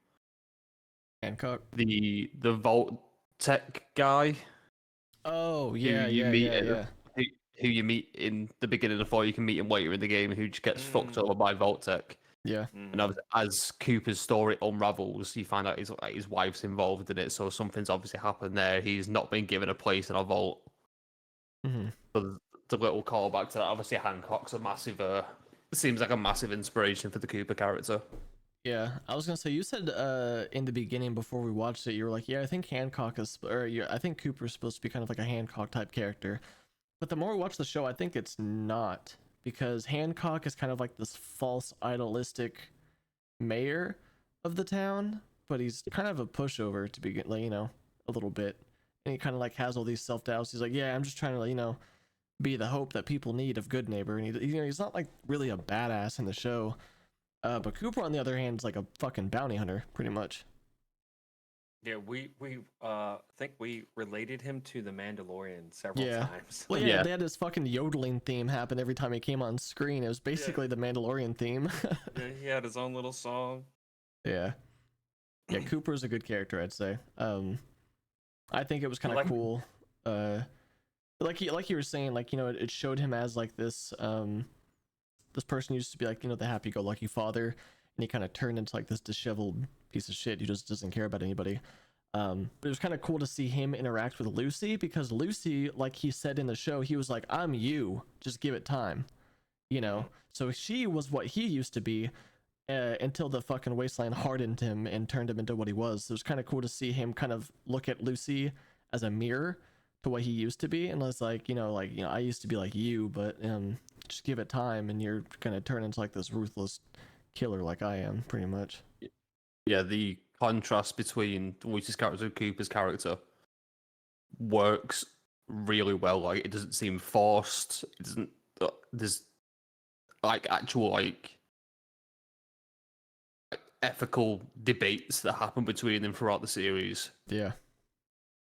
Hancock. the Vault Tech guy Oh who yeah. you Yeah. meet Yeah. Yeah. who you meet in the beginning before you can meet him later in the game, who just gets fucked Mm. over by Vault Tech. Yeah. And as Cooper's story unravels, you find out his wife's involved in it, so something's obviously happened there. He's not been given a place in a vault. Mm-hmm. So the little callback to that, obviously Hancock's a massive, seems like a massive inspiration for the Cooper character. Yeah, I was gonna say you said in the beginning before we watched it, you were like, yeah, I think Hancock is, I think Cooper's supposed to be kind of like a Hancock type character. But the more we watch the show, I think it's not, because Hancock is kind of like this false idealistic mayor of the town, but he's kind of a pushover to begin, like, a little bit, and he kind of like has all these self doubts. He's like, yeah, I'm just trying to, be the hope that people need of good neighbor, and he's not like really a badass in the show. But Cooper, on the other hand, is like a fucking bounty hunter, pretty much. Yeah, we think we related him to the Mandalorian several Yeah. times. Well, yeah, Yeah. they had this fucking yodeling theme happen every time he came on screen. It was basically the Mandalorian theme. Yeah, he had his own little song. Yeah. Yeah, Cooper's a good character, I'd say. I think it was kind of like- cool. Like you were saying, like, you know, it showed him as like this this person used to be like, you know, the happy-go-lucky father, and he kind of turned into like this disheveled piece of shit who just doesn't care about anybody. But it was kind of cool to see him interact with Lucy, because Lucy, like he said in the show, he was like, I'm you, just give it time, you know. So she was what he used to be, until the fucking wasteland hardened him and turned him into what he was. So it was kind of cool to see him kind of look at Lucy as a mirror to what he used to be, and was like, you know, I used to be like you, but just give it time and you're gonna turn into like this ruthless killer like I am, pretty much. Yeah, the contrast between Lucy's character and Cooper's character works really well. Like, it doesn't seem forced. It doesn't. There's like actual like ethical debates that happen between them throughout the series. Yeah.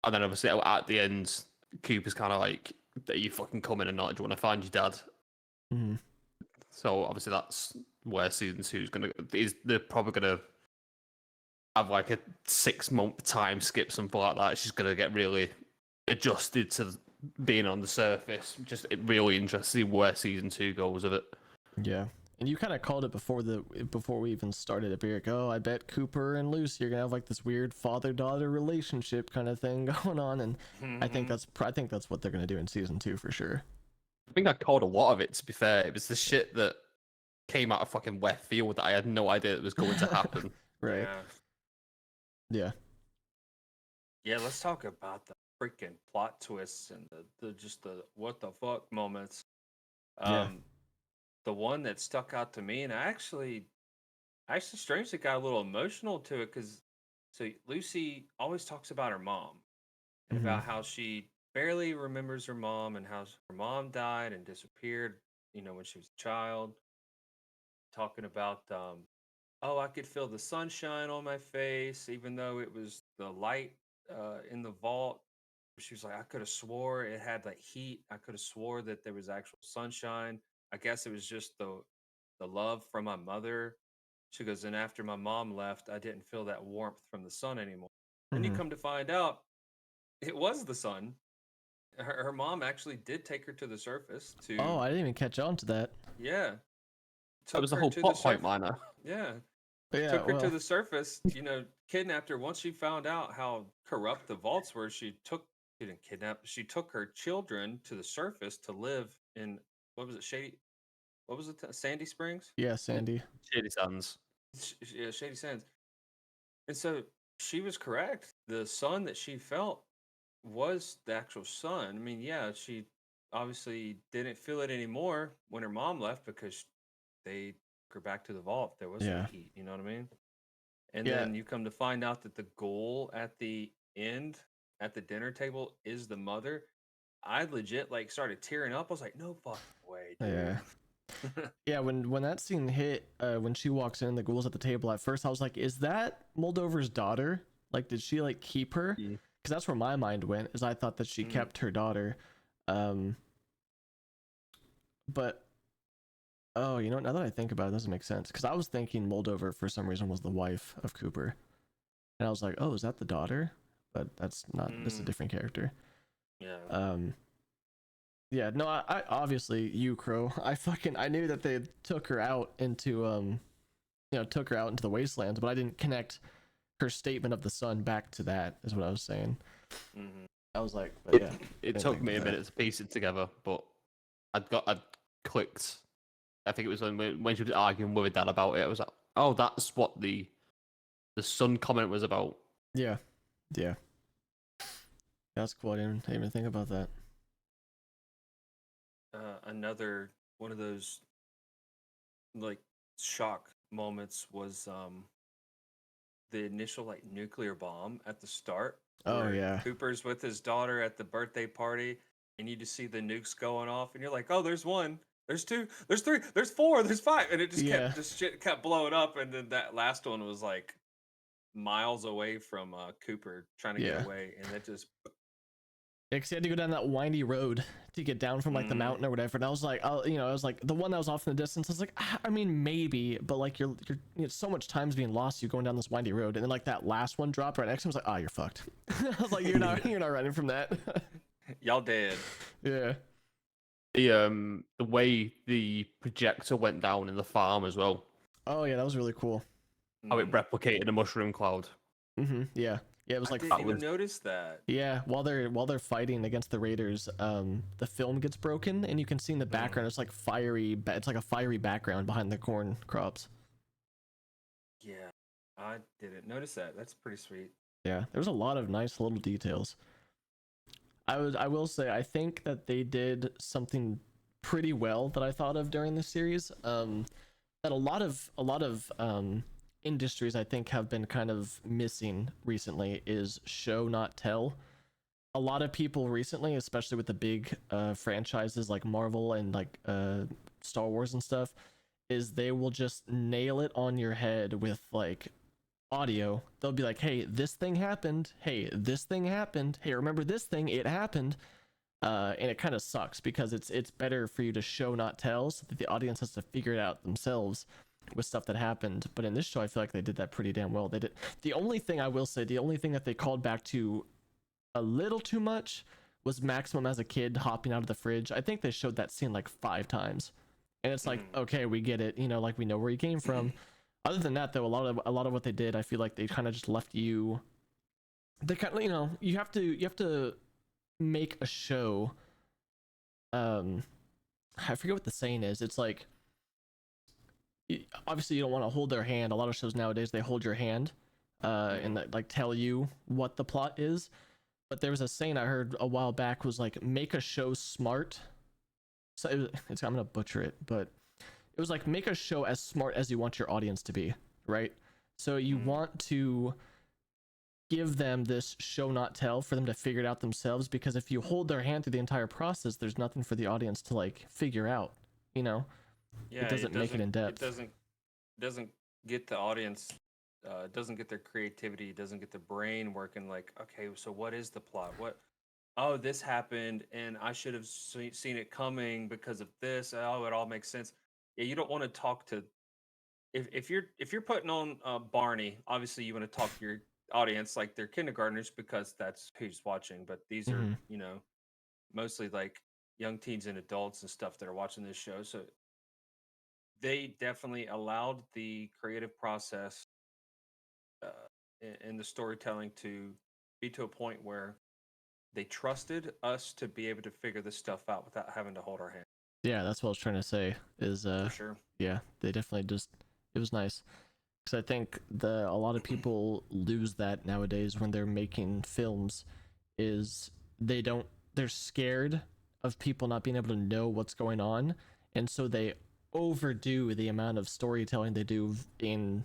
And then obviously at the end, Cooper's kind of like, "Are you fucking coming or not? Do you want to find your dad?" Mm-hmm. So obviously that's where season 2 is they're probably gonna have like a 6-month time skip, something like that. She's gonna get really adjusted to being on the surface. Just really interesting where season 2 goes with it. Yeah. And you kind of called it before we even started it, Eric. Oh, I bet Cooper and Lucy are gonna have like this weird father-daughter relationship kind of thing going on, and I think that's what they're gonna do in season 2 for sure. I think I called a lot of it, to be fair. It was the shit that came out of fucking left field that I had no idea it was going to happen. Right. Yeah. Yeah. Yeah, let's talk about the freaking plot twists and the what the fuck moments. Yeah. The one that stuck out to me, and I actually strangely got a little emotional to it, because so Lucy always talks about her mom and about how she barely remembers her mom, and how her mom died and disappeared, you know, when she was a child. Talking about oh, I could feel the sunshine on my face, even though it was the light in the vault. She was like, I could have swore it had like heat. I could have swore that there was actual sunshine. I guess it was just the love from my mother. She goes, and after my mom left, I didn't feel that warmth from the sun anymore. Then you come to find out it was the sun. Her mom actually did take her to the surface to. Oh, I didn't even catch on to that. Yeah. That was the her whole to plot point, surf- Minor. Yeah. But yeah, Took her well, to the surface, you know, kidnapped her. Once she found out how corrupt the vaults were, she didn't kidnap, she took her children to the surface to live in, what was it, Sandy Springs? yeah, Sandy. Shady Sands. Yeah, Shady Sands. And so she was correct. The sun that she felt was the actual sun. I mean, yeah, she obviously didn't feel it anymore when her mom left, because they took her back to the vault. There was no Yeah. heat, you know what I mean? And Yeah. then you come to find out that the goal at the end, at the dinner table, is the mother. I legit like started tearing up. I was like, no fucking way, dude. Yeah. Yeah, when that scene hit, when she walks in, the ghoul's at the table. At first, I was like, "Is that Moldover's daughter? Like, did she like keep her?" Yeah. Because that's where my mind went. Is I thought that she kept her daughter. But oh, you know, now that I think about it, doesn't make sense. Because I was thinking Moldover for some reason was the wife of Cooper, and I was like, "Oh, is that the daughter?" But that's not. This is a different character. Yeah. Yeah, no, I obviously you Crow. I knew that they took her out into took her out into the wastelands, but I didn't connect her statement of the sun back to that. Is what I was saying. Mm-hmm. I was like, but yeah, It didn't took think me a of that. minute to piece it together, but I'd clicked. I think it was when she was arguing with her dad about it. I was like, oh, that's what the sun comment was about. Yeah, yeah, that's cool. I didn't even think about that. Another one of those like shock moments was the initial like nuclear bomb at the start. Oh where yeah, Cooper's with his daughter at the birthday party, and you just see the nukes going off, and you're like, oh, there's one, there's two, there's three, there's four, there's five, and it just Yeah. kept shit kept blowing up, and then that last one was like miles away from Cooper trying to Yeah. get away, and that just Yeah, 'cause you had to go down that windy road to get down from like the mountain or whatever. And I was like, I was like the one that was off in the distance. I was like, I mean, maybe, but like you're so much time's being lost. You going down this windy road, and then like that last one dropped right next to him. I was like, you're fucked. I was like, you're not running from that. y'all dead. Yeah. The way the projector went down in the farm as well. Oh yeah, that was really cool. How it replicated a mushroom cloud. Yeah. Yeah, it was I like didn't even notice that. yeah, while they're fighting against the raiders, the film gets broken, and you can see in the background it's like it's like a fiery background behind the corn crops. Yeah, I didn't notice that. That's pretty sweet. Yeah, there's a lot of nice little details. I will say I think that they did something pretty well that I thought of during the series. That a lot of industries I think have been kind of missing recently is show not tell. A lot of people recently, especially with the big franchises like Marvel and like Star Wars and stuff, is they will just nail it on your head with like audio. They'll be like, hey, this thing happened, hey, this thing happened, hey, remember this thing, it happened. And it kind of sucks because it's better for you to show not tell so that the audience has to figure it out themselves with stuff that happened. But in this show I feel like they did that pretty damn well. They did. The only thing I will say, the only thing that they called back to a little too much was Maximum as a kid hopping out of the fridge. I think they showed that scene like 5 times, and it's like, okay, we get it, like we know where he came from. Other than that though, a lot of what they did, I feel like they kind of just left you, they kind of, you have to make a show. I forget what the saying is. It's like, obviously you don't want to hold their hand. A lot of shows nowadays, they hold your hand and like tell you what the plot is. But there was a saying I heard a while back was like, make a show smart. So I'm gonna butcher it, but it was like, make a show as smart as you want your audience to be, right? So you want to give them this show not tell for them to figure it out themselves, because if you hold their hand through the entire process, there's nothing for the audience to like figure out, Yeah, it doesn't make it in depth. It doesn't get the audience, doesn't get their creativity, doesn't get the brain working. Like, okay, so what is the plot? Oh, this happened, and I should have seen it coming because of this. Oh, it all makes sense. Yeah, you don't want to talk to, if you're putting on Barney, obviously you want to talk to your audience like they're kindergartners because that's who's watching. But these are mostly like young teens and adults and stuff that are watching this show. So they definitely allowed the creative process and the storytelling to be to a point where they trusted us to be able to figure this stuff out without having to hold our hand. Yeah, that's what I was trying to say is For sure. yeah, they definitely just, it was nice. Because I think a lot of people lose that nowadays when they're making films, is they're scared of people not being able to know what's going on, and so they overdo the amount of storytelling they do in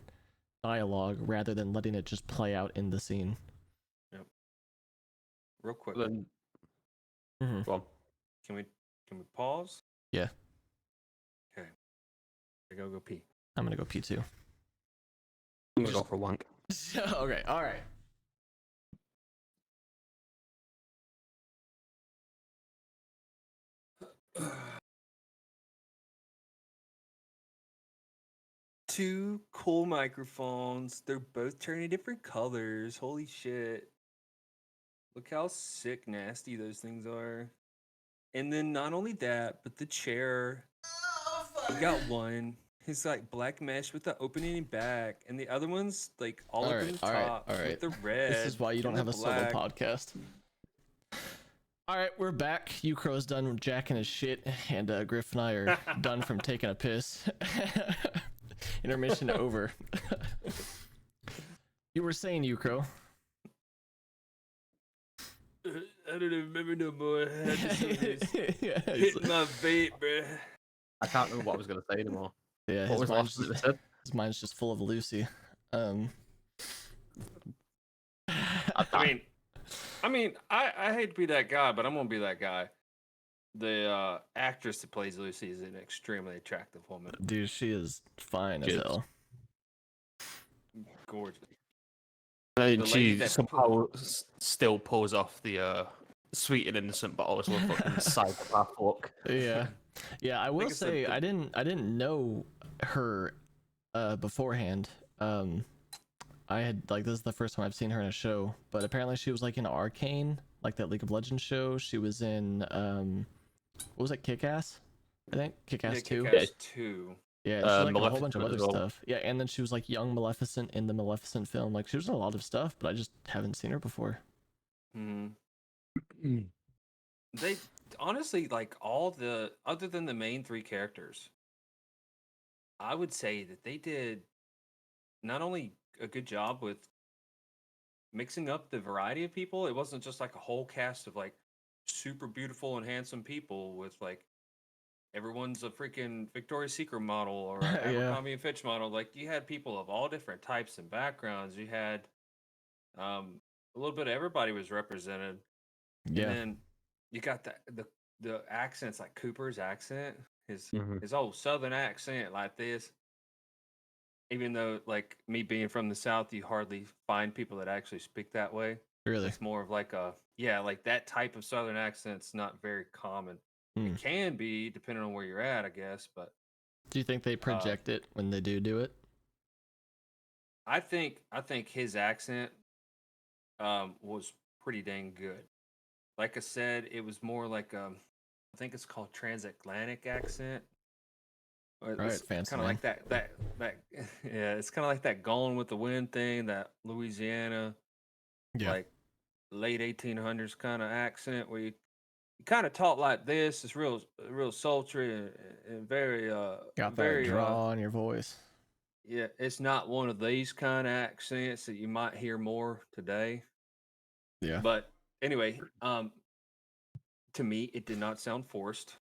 dialogue rather than letting it just play out in the scene. Yep. Real quick, Then, go on. can we pause? Yeah. Okay. I gotta go pee. I'm gonna go pee too. I'm gonna go for a wank. Okay, all right. Two cool microphones. They're both turning different colors. Holy shit. Look how sick nasty those things are. And then not only that, but the chair. You got one. It's like black mesh with the opening and back, and the other one's like all up in the top with the red. This is why you don't and have the a solo black. podcast. All right, we're back. Ucrow's done jacking his shit, and Griff and I are done from taking a piss. Intermission over. You were saying, Ucrow. I don't remember no more. I had to Yeah, hit my vape, bruh. I can't remember what I was gonna say anymore. yeah, What his was the last thing that I said? mind's just full of Lucy. I mean, I hate to be that guy, but I'm gonna be that guy. The actress that plays Lucy is an extremely attractive woman. Dude, she is fine as She is. hell. Gorgeous. And The lady she that somehow still pulls off the sweet and innocent, but also a fucking psychopath look. Yeah, yeah. I will think it's the- say the- I didn't know her beforehand. I had like this is the first time I've seen her in a show, but apparently she was like in Arcane, like that League of Legends show. She was in what was it, Kick-Ass? I think Kick-Ass yeah, 2. Kick-Ass 2. Yeah, and she's like in a whole bunch of Maleficent other as well. stuff. Yeah, and then she was like young Maleficent in the Maleficent film. Like she was in a lot of stuff, but I just haven't seen her before. Hmm. They honestly like all the other than the main three characters. I would say that they did not only a good job with mixing up the variety of people. It wasn't just like a whole cast of like super beautiful and handsome people with like everyone's a freaking Victoria's Secret model or a Yeah, Abercrombie and Fitch model. Like you had people of all different types and backgrounds. You had a little bit of everybody was represented, and yeah, then you got the accents like Cooper's accent, Mhm. his old Southern accent like this. Even though, like me being from the South, you hardly find people that actually speak that way. really. It's more of like like that type of Southern accent's not very common. Hmm. It can be depending on where you're at, I guess, but Do you think they project it when they do it? I think his accent was pretty dang good. Like I said, it was more like I think it's called transatlantic accent. Or All right, it's fancy kind of man. like that yeah, it's kind of like that Gone with the Wind thing, that Louisiana Yeah, like late 1800s kind of accent where you kind of talk like this. It's real sultry and very got that very draw on your voice. yeah, it's not one of these kind of accents that you might hear more today. Yeah, But anyway, to me it did not sound forced.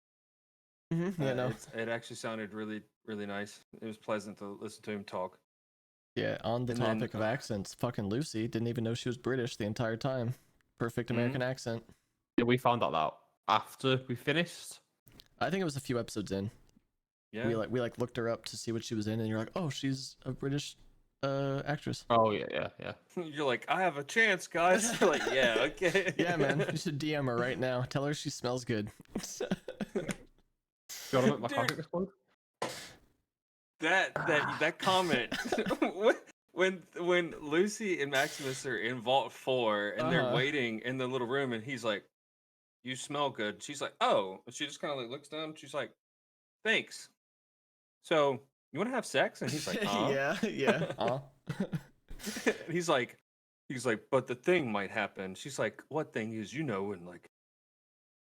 yeah, no, It actually sounded really nice. It was pleasant to listen to him talk. yeah. On the And then topic of accents, fucking Lucy didn't even know she was British the entire time. Perfect American accent. Yeah, we found that out after we finished. I think it was a few episodes in. yeah, We looked her up to see what she was in, and you're like, oh, she's a British actress. Oh yeah. you're like, I have a chance, guys. You're like, yeah, okay. Yeah, man, you should DM her right now. Tell her she smells good. You wanna make my Dude. comic explode? that comment when Lucy and Maximus are in Vault 4 and they're Uh-huh. waiting in the little room and he's like, "You smell good." She's like, "Oh." And she just kind of like looks down. She's like, "Thanks." So you want to have sex? And he's like, yeah, yeah. he's like, but the thing might happen. She's like, what thing is, when like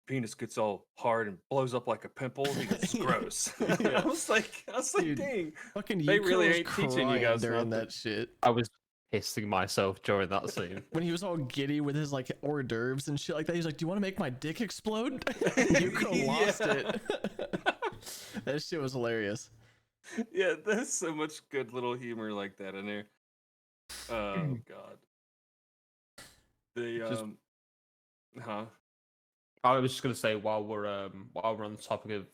penis gets all hard and blows up like a pimple? He goes, it's gross. Yeah. I was like, Dude, dang, Fucking they Yuko really was ain't teaching you crying guys during nothing. that shit. I was pissing myself during that scene. When he was all giddy with his like hors d'oeuvres and shit like that, he's like, "Do you want to make my dick explode?" Yuko lost Yeah. it. That shit was hilarious. Yeah, there's so much good little humor like that in there. Oh god. The Just- huh? I was just gonna say while we're on the topic of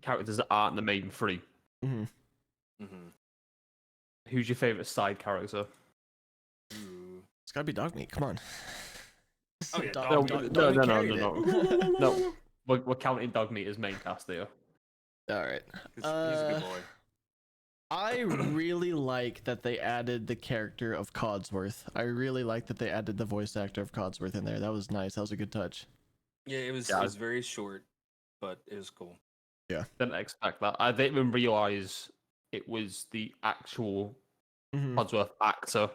characters that aren't the main three, Hmm. Mm-hmm. who's your favorite side character? Ooh. It's gotta be dog meat. Come on. Oh, yeah, Dog- Dog Dog Meat. Meat No, carried it. No, we're counting Dogmeat as main cast here. All right. He's a good boy. I really like that they added the character of Codsworth. I really like that they added the voice actor of Codsworth in there. That was nice. That was a good touch. Yeah, it was Yeah. very short, but it was cool. Didn't expect that. I didn't even realize it was the actual Mhm. Codsworth actor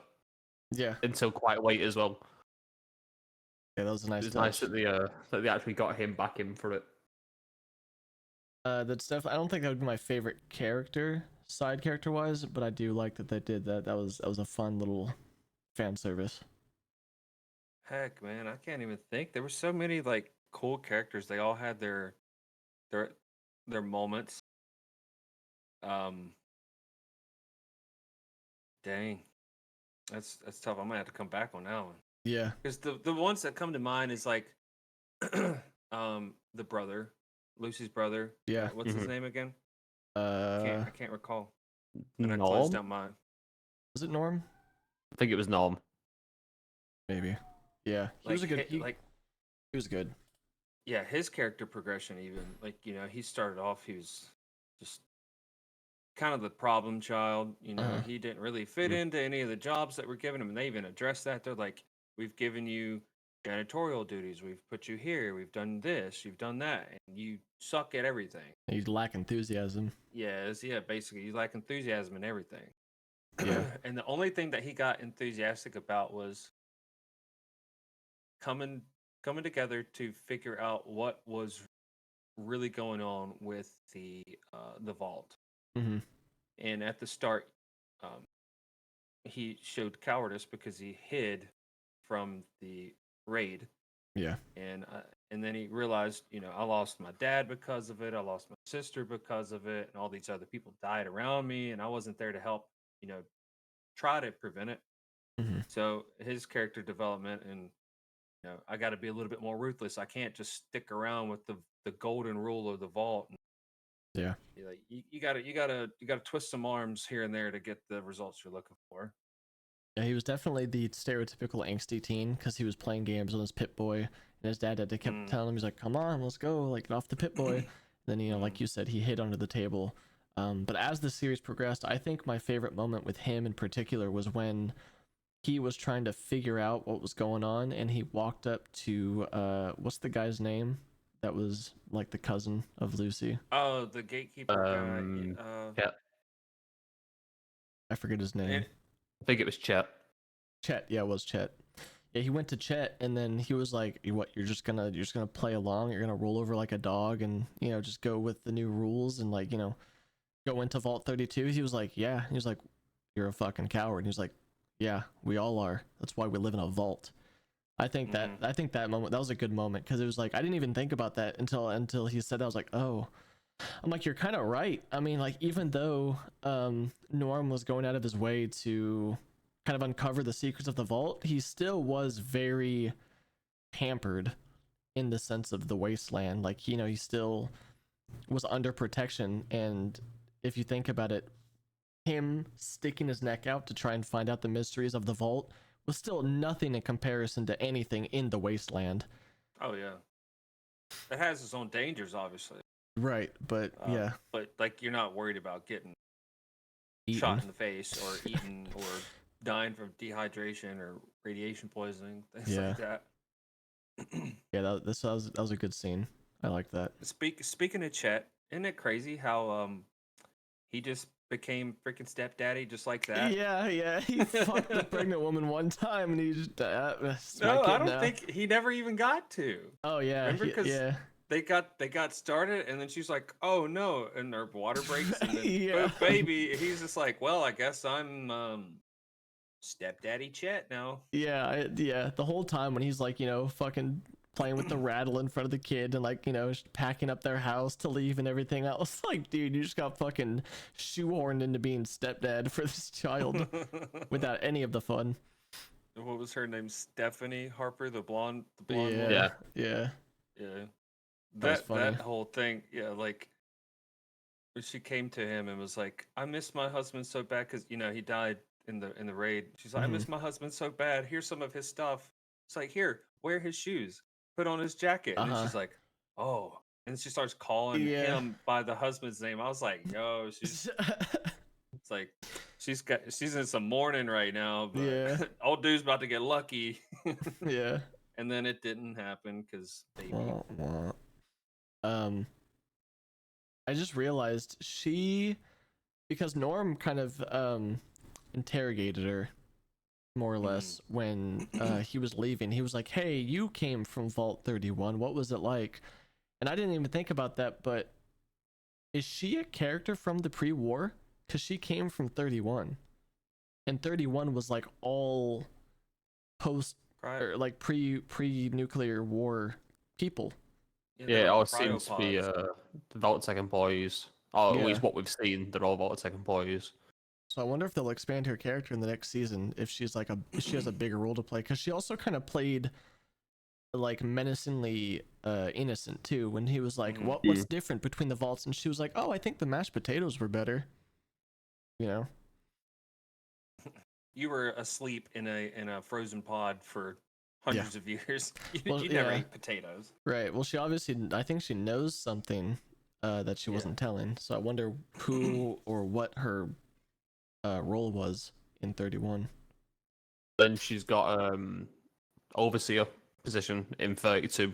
Yeah, until quite late as well. yeah, that was a nice It was touch. nice that they actually got him back in for it. That's definitely. I don't think that would be my favorite character, side character wise, but I do like that they did that. That was a fun little fan service. Heck, man, I can't even think. There were so many like cool characters. They all had their moments. Dang, that's tough. I'm gonna have to come back on that one Yeah. because the ones that come to mind is like, the brother, Lucy's brother. Yeah. What's his Mhm. name again? I can't recall. And I closed Norm? down mine. Was it Norm? I think it was Norm. Maybe. Yeah, he was a good. He was good. Yeah, his character progression, even like he started off, he was just kind of the problem child. He didn't really fit Mhm. into any of the jobs that were given him, and they even addressed that. They're like, "We've given you janitorial duties. We've put you here. We've done this. You've done that, and you suck at everything." He lack enthusiasm. Yeah, basically, you lack enthusiasm in everything. Yeah. And the only thing that he got enthusiastic about was coming together to figure out what was really going on with the vault. Mm-hmm. And at the start, um, he showed cowardice because he hid from the raid, Yeah. and then he realized, I lost my dad because of it, I lost my sister because of it, and all these other people died around me, and I wasn't there to help, try to prevent it. Mm-hmm. So his character development, and I got to be a little bit more ruthless. I can't just stick around with the golden rule of the vault. Yeah. You gotta twist some arms here and there to get the results you're looking for. Yeah, he was definitely the stereotypical angsty teen because he was playing games on his Pit Boy, and his dad had to kept telling him, he's like, "Come on, let's go, like get off the Pit Boy." And then like you said, he hid under the table. But as the series progressed, I think my favorite moment with him in particular was when he was trying to figure out what was going on, and he walked up to what's the guy's name that was like the cousin of Lucy? Oh, the gatekeeper guy. Yeah, I forget his name. I think it was Chet. Chet, yeah, it was Chet. Yeah, he went to Chet, and then he was like, "What? You're just gonna play along? You're gonna roll over like a dog, and just go with the new rules, and like go into Vault 32?" He was like, "Yeah." He was like, "You're a fucking coward." And he was like, "Yeah, we all are. That's why we live in a vault." I think that moment, that was a good moment, because it was like I didn't even think about that until he said that. I was like, "Oh." I'm like, "You're kind of right." I mean, like, even though Norm was going out of his way to kind of uncover the secrets of the vault, he still was very hampered in the sense of the wasteland. Like, he still was under protection. And if you think about it, him sticking his neck out to try and find out the mysteries of the vault was still nothing in comparison to anything in the wasteland. Oh yeah, it has its own dangers, obviously. Right, but yeah, but like you're not worried about getting shot in the face or eaten or dying from dehydration or radiation poisoning, things like that. Yeah, that was a good scene. I like that. Speaking of Chet, isn't it crazy how he just became freaking stepdaddy just like that? Yeah, he fucked a pregnant woman one time, and he just no, I don't think he never even got to. Oh yeah, remember? Because they got started, and then she's like, "Oh no," and their water breaks, and then boom, baby, he's just like, "Well, I guess I'm stepdaddy Chet now." Yeah. The whole time when he's like, fucking playing with the rattle in front of the kid and like, packing up their house to leave and everything else. Like, dude, you just got fucking shoehorned into being stepdad for this child without any of the fun. What was her name? Stephanie Harper, the blonde Yeah, woman? Yeah. That whole thing, yeah, like she came to him and was like, "I miss my husband so bad," because he died in the raid. She's like, "I miss my husband so bad. Here's some of his stuff." It's like, "Here, wear his shoes, put on his jacket," and then she's like, "Oh," and she starts calling him by the husband's name. I was like, "Yo, she's." It's like she's in some mourning right now, but old dude's about to get lucky. Yeah. And then it didn't happen because baby. I just realized because Norm kind of interrogated her more or less when he was leaving. He was like, "Hey, you came from Vault 31. What was it like?" And I didn't even think about that, but is she a character from the pre-war? Because she came from 31, and 31 was like all post or like pre-nuclear war people. Yeah, it all seems to be the Vault-Tec employees, or at least what we've seen. They're all Vault-Tec employees. So I wonder if they'll expand her character in the next season if she's like if she has a bigger role to play, because she also kind of played like menacingly innocent too when he was like, what's different between the vaults, and she was like, "Oh, I think the mashed potatoes were better." you were asleep in a frozen pod for hundreds of years. Well, You never yeah. ate potatoes. Right. Well, she obviously, I think she knows something that she Yeah. wasn't telling. So I wonder who or what her role was in 31. Then she's got overseer position in 32.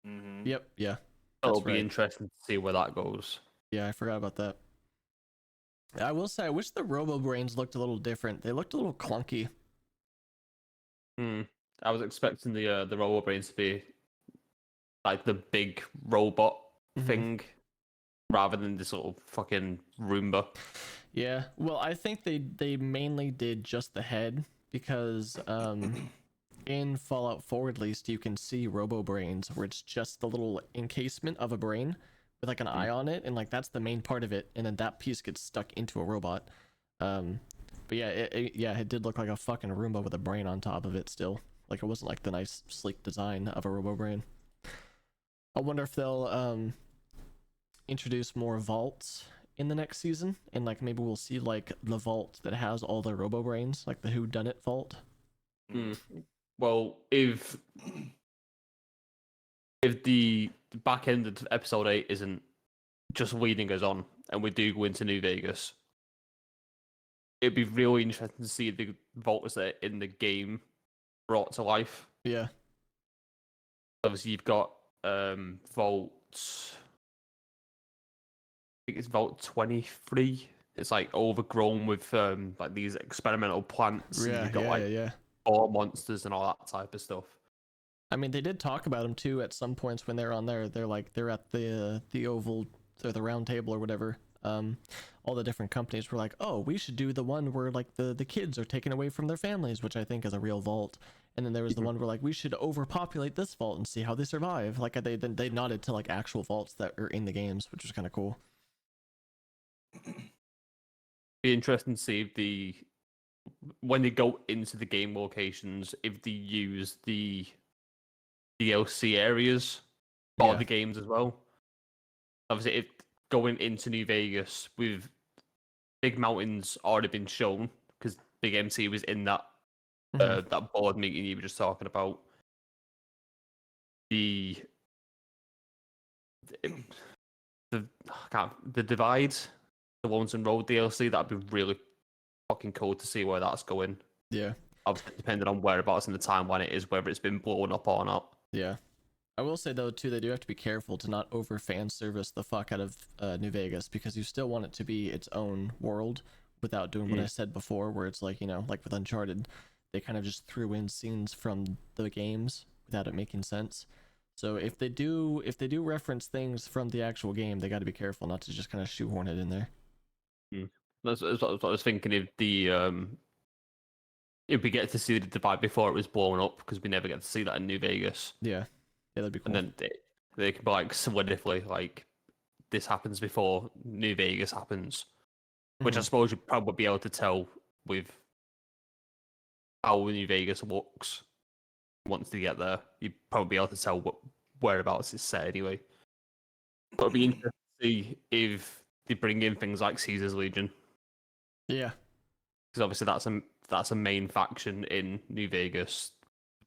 Mm-hmm. Yep. Yeah. It'll That's be right. interesting to see where that goes. Yeah, I forgot about that. I will say, I wish the Robo Brains looked a little different. They looked a little clunky. I was expecting the Robo Brains to be like the big robot Mhm. thing rather than this little fucking Roomba. Yeah. Well, I think they mainly did just the head because in Fallout 4 at least you can see Robo Brains where it's just the little encasement of a brain with like an eye on it, and like that's the main part of it, and then that piece gets stuck into a robot. But yeah, it did look like a fucking Roomba with a brain on top of it still. Like it wasn't like the nice sleek design of a Robo Brain. I wonder if they'll introduce more vaults in the next season, and like maybe we'll see like the vault that has all the Robo Brains, like the Who Done It vault. Well, if the back end of episode 8 isn't just leading us on, and we do go into New Vegas, it'd be really interesting to see the vaults that are in the game brought to life. Yeah. Obviously, you've got vaults. I think it's Vault 23. It's like overgrown with like these experimental plants. And Yeah, you've got yeah, like yeah. ore monsters and all that type of stuff. I mean, they did talk about them too at some points when they're on there. They're at the oval or the round table or whatever. All the different companies were like, "Oh, we should do the one where like the kids are taken away from their families," which I think is a real vault. And then there was the one where like we should overpopulate this vault and see how they survive. Like they nodded to like actual vaults that are in the games, which was kind of cool. Be interesting to see if when they go into the game locations, if they use the DLC areas for Yeah. the games as well. Obviously, if going into New Vegas with Big Mountain's already been shown because Big MC was in that Mhm. that board meeting you were just talking about. The divide, the Lonesome Road DLC, that'd be really fucking cool to see where that's going. Yeah. Obviously, depending on whereabouts in the timeline it is, whether it's been blown up or not. Yeah. I will say though too, they do have to be careful to not over fan service the fuck out of New Vegas, because you still want it to be its own world without doing what I said before, where it's like, you know, like with Uncharted, they kind of just threw in scenes from the games without it making sense. So if they do reference things from the actual game, they got to be careful not to just kind of shoehorn it in there. That's what I was thinking. If we get to see the divide before it was blown up, because we never get to see that in New Vegas. Yeah, that'd be cool. And then they can be like solidify like this happens before New Vegas happens, which I suppose you'd probably be able to tell with how New Vegas looks once they get there. You'd probably be able to tell what whereabouts it's set anyway. But it'd be interesting to see if they bring in things like Caesar's Legion, Yeah, because obviously that's a main faction in New Vegas.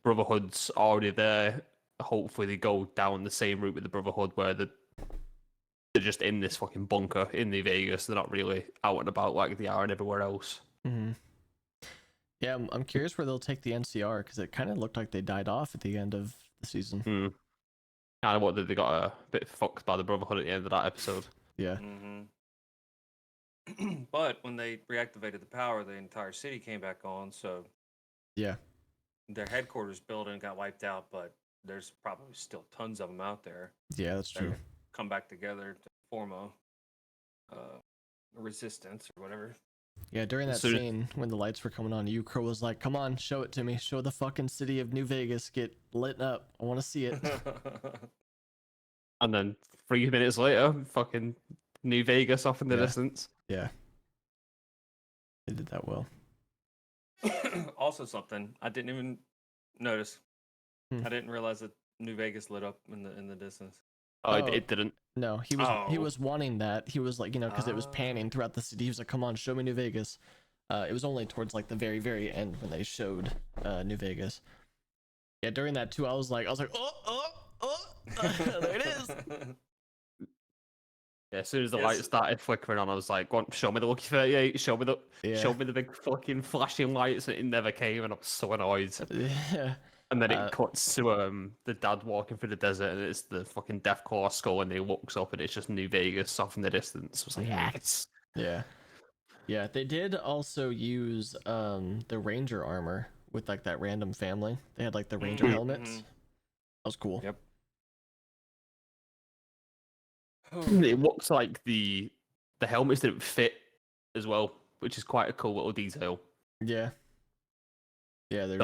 Brotherhood's already there. Hopefully they go down the same route with the Brotherhood, where they're just in this fucking bunker in New Vegas. They're not really out and about like they are and everywhere else. Yeah, I'm curious where they'll take the NCR, because it kind of looked like they died off at the end of the season. Kind of what they got a bit fucked by the Brotherhood at the end of that episode. Yeah. But when they reactivated the power, the entire city came back on. So Yeah. their headquarters building got wiped out, but there's probably still tons of them out there. Yeah, that's true. Come back together to form a resistance or whatever. Yeah, during that So- scene when the lights were coming on, Ukro was like, "Come on, show it to me. Show the fucking city of New Vegas get lit up. I want to see it." And then 3 minutes later, fucking New Vegas off in the Yeah. distance. Yeah, they did that well. Also, something I didn't even notice. Hmm. I didn't realize that New Vegas lit up in the distance. Oh, Oh. it didn't. No, he Oh. was wanting that. He was like, you know, because it was panning throughout the city. He was like, "Come on, show me New Vegas." It was only towards like the very end when they showed New Vegas. Yeah, during that too, I was like, there it is. Yeah, as soon as the Yes. light started flickering on, I was like, "Go on, show me the Lucky 38, show me the big fucking flashing lights," and it never came, and I was so annoyed. Yeah. And then it cuts to the dad walking through the desert, and it's the fucking Deathclaw skull, and he looks up, and it's just New Vegas off in the distance. I was like, yes. Yeah. Yeah, they did also use the ranger armor with like that random family. They had like the ranger helmets. That was cool. Yep. It looks like the helmets didn't fit as well, which is quite a cool little detail. Yeah. Yeah, there's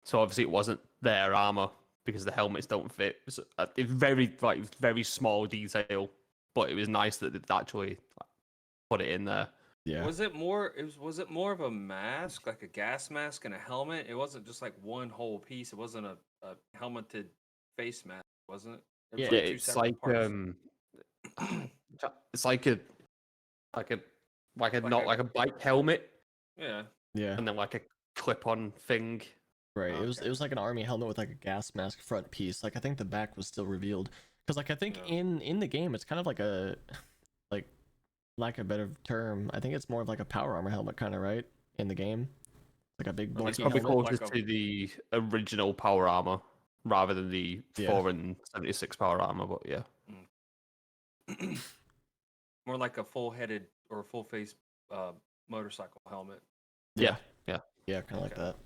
So obviously it wasn't their armor because the helmets don't fit. It's very small detail, but it was nice that they actually put it in there. yeah. Was it more of a mask, like a gas mask and a helmet? It wasn't just like one whole piece. It wasn't a helmeted face mask, wasn't it? It was Yeah, two it's separate like parts. it's like a not a- like a bike helmet, Yeah. Yeah. and then like a clip-on thing. Right. It Okay. was like an army helmet with like a gas mask front piece. Like I think the back was still revealed. Because like I think Yeah. in the game it's kind of like a like lack of a better term. I think it's more of like a power armor helmet kind of, right? In the game. Like a big Well, It's bulky probably helmet. closest Like a- to the original power armor rather than the Yeah. 4 and 76 power armor, but yeah. More like a full-headed or full-face motorcycle helmet. Yeah. Yeah, kind of like Okay.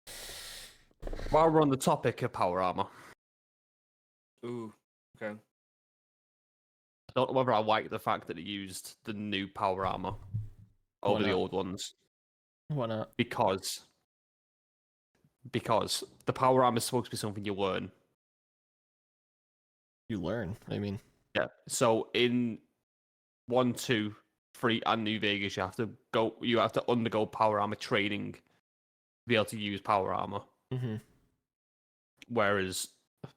that. While we're on the topic of power armor, Ooh. Okay. I don't know whether I like the fact that it used the new power armor over the not? old ones Why not? because the power armor is supposed to be something you learn. You learn. I mean, Yeah. So in 1, 2, 3, and New Vegas, you have to undergo power armor training to be able to use power armor. mm-hmm. Whereas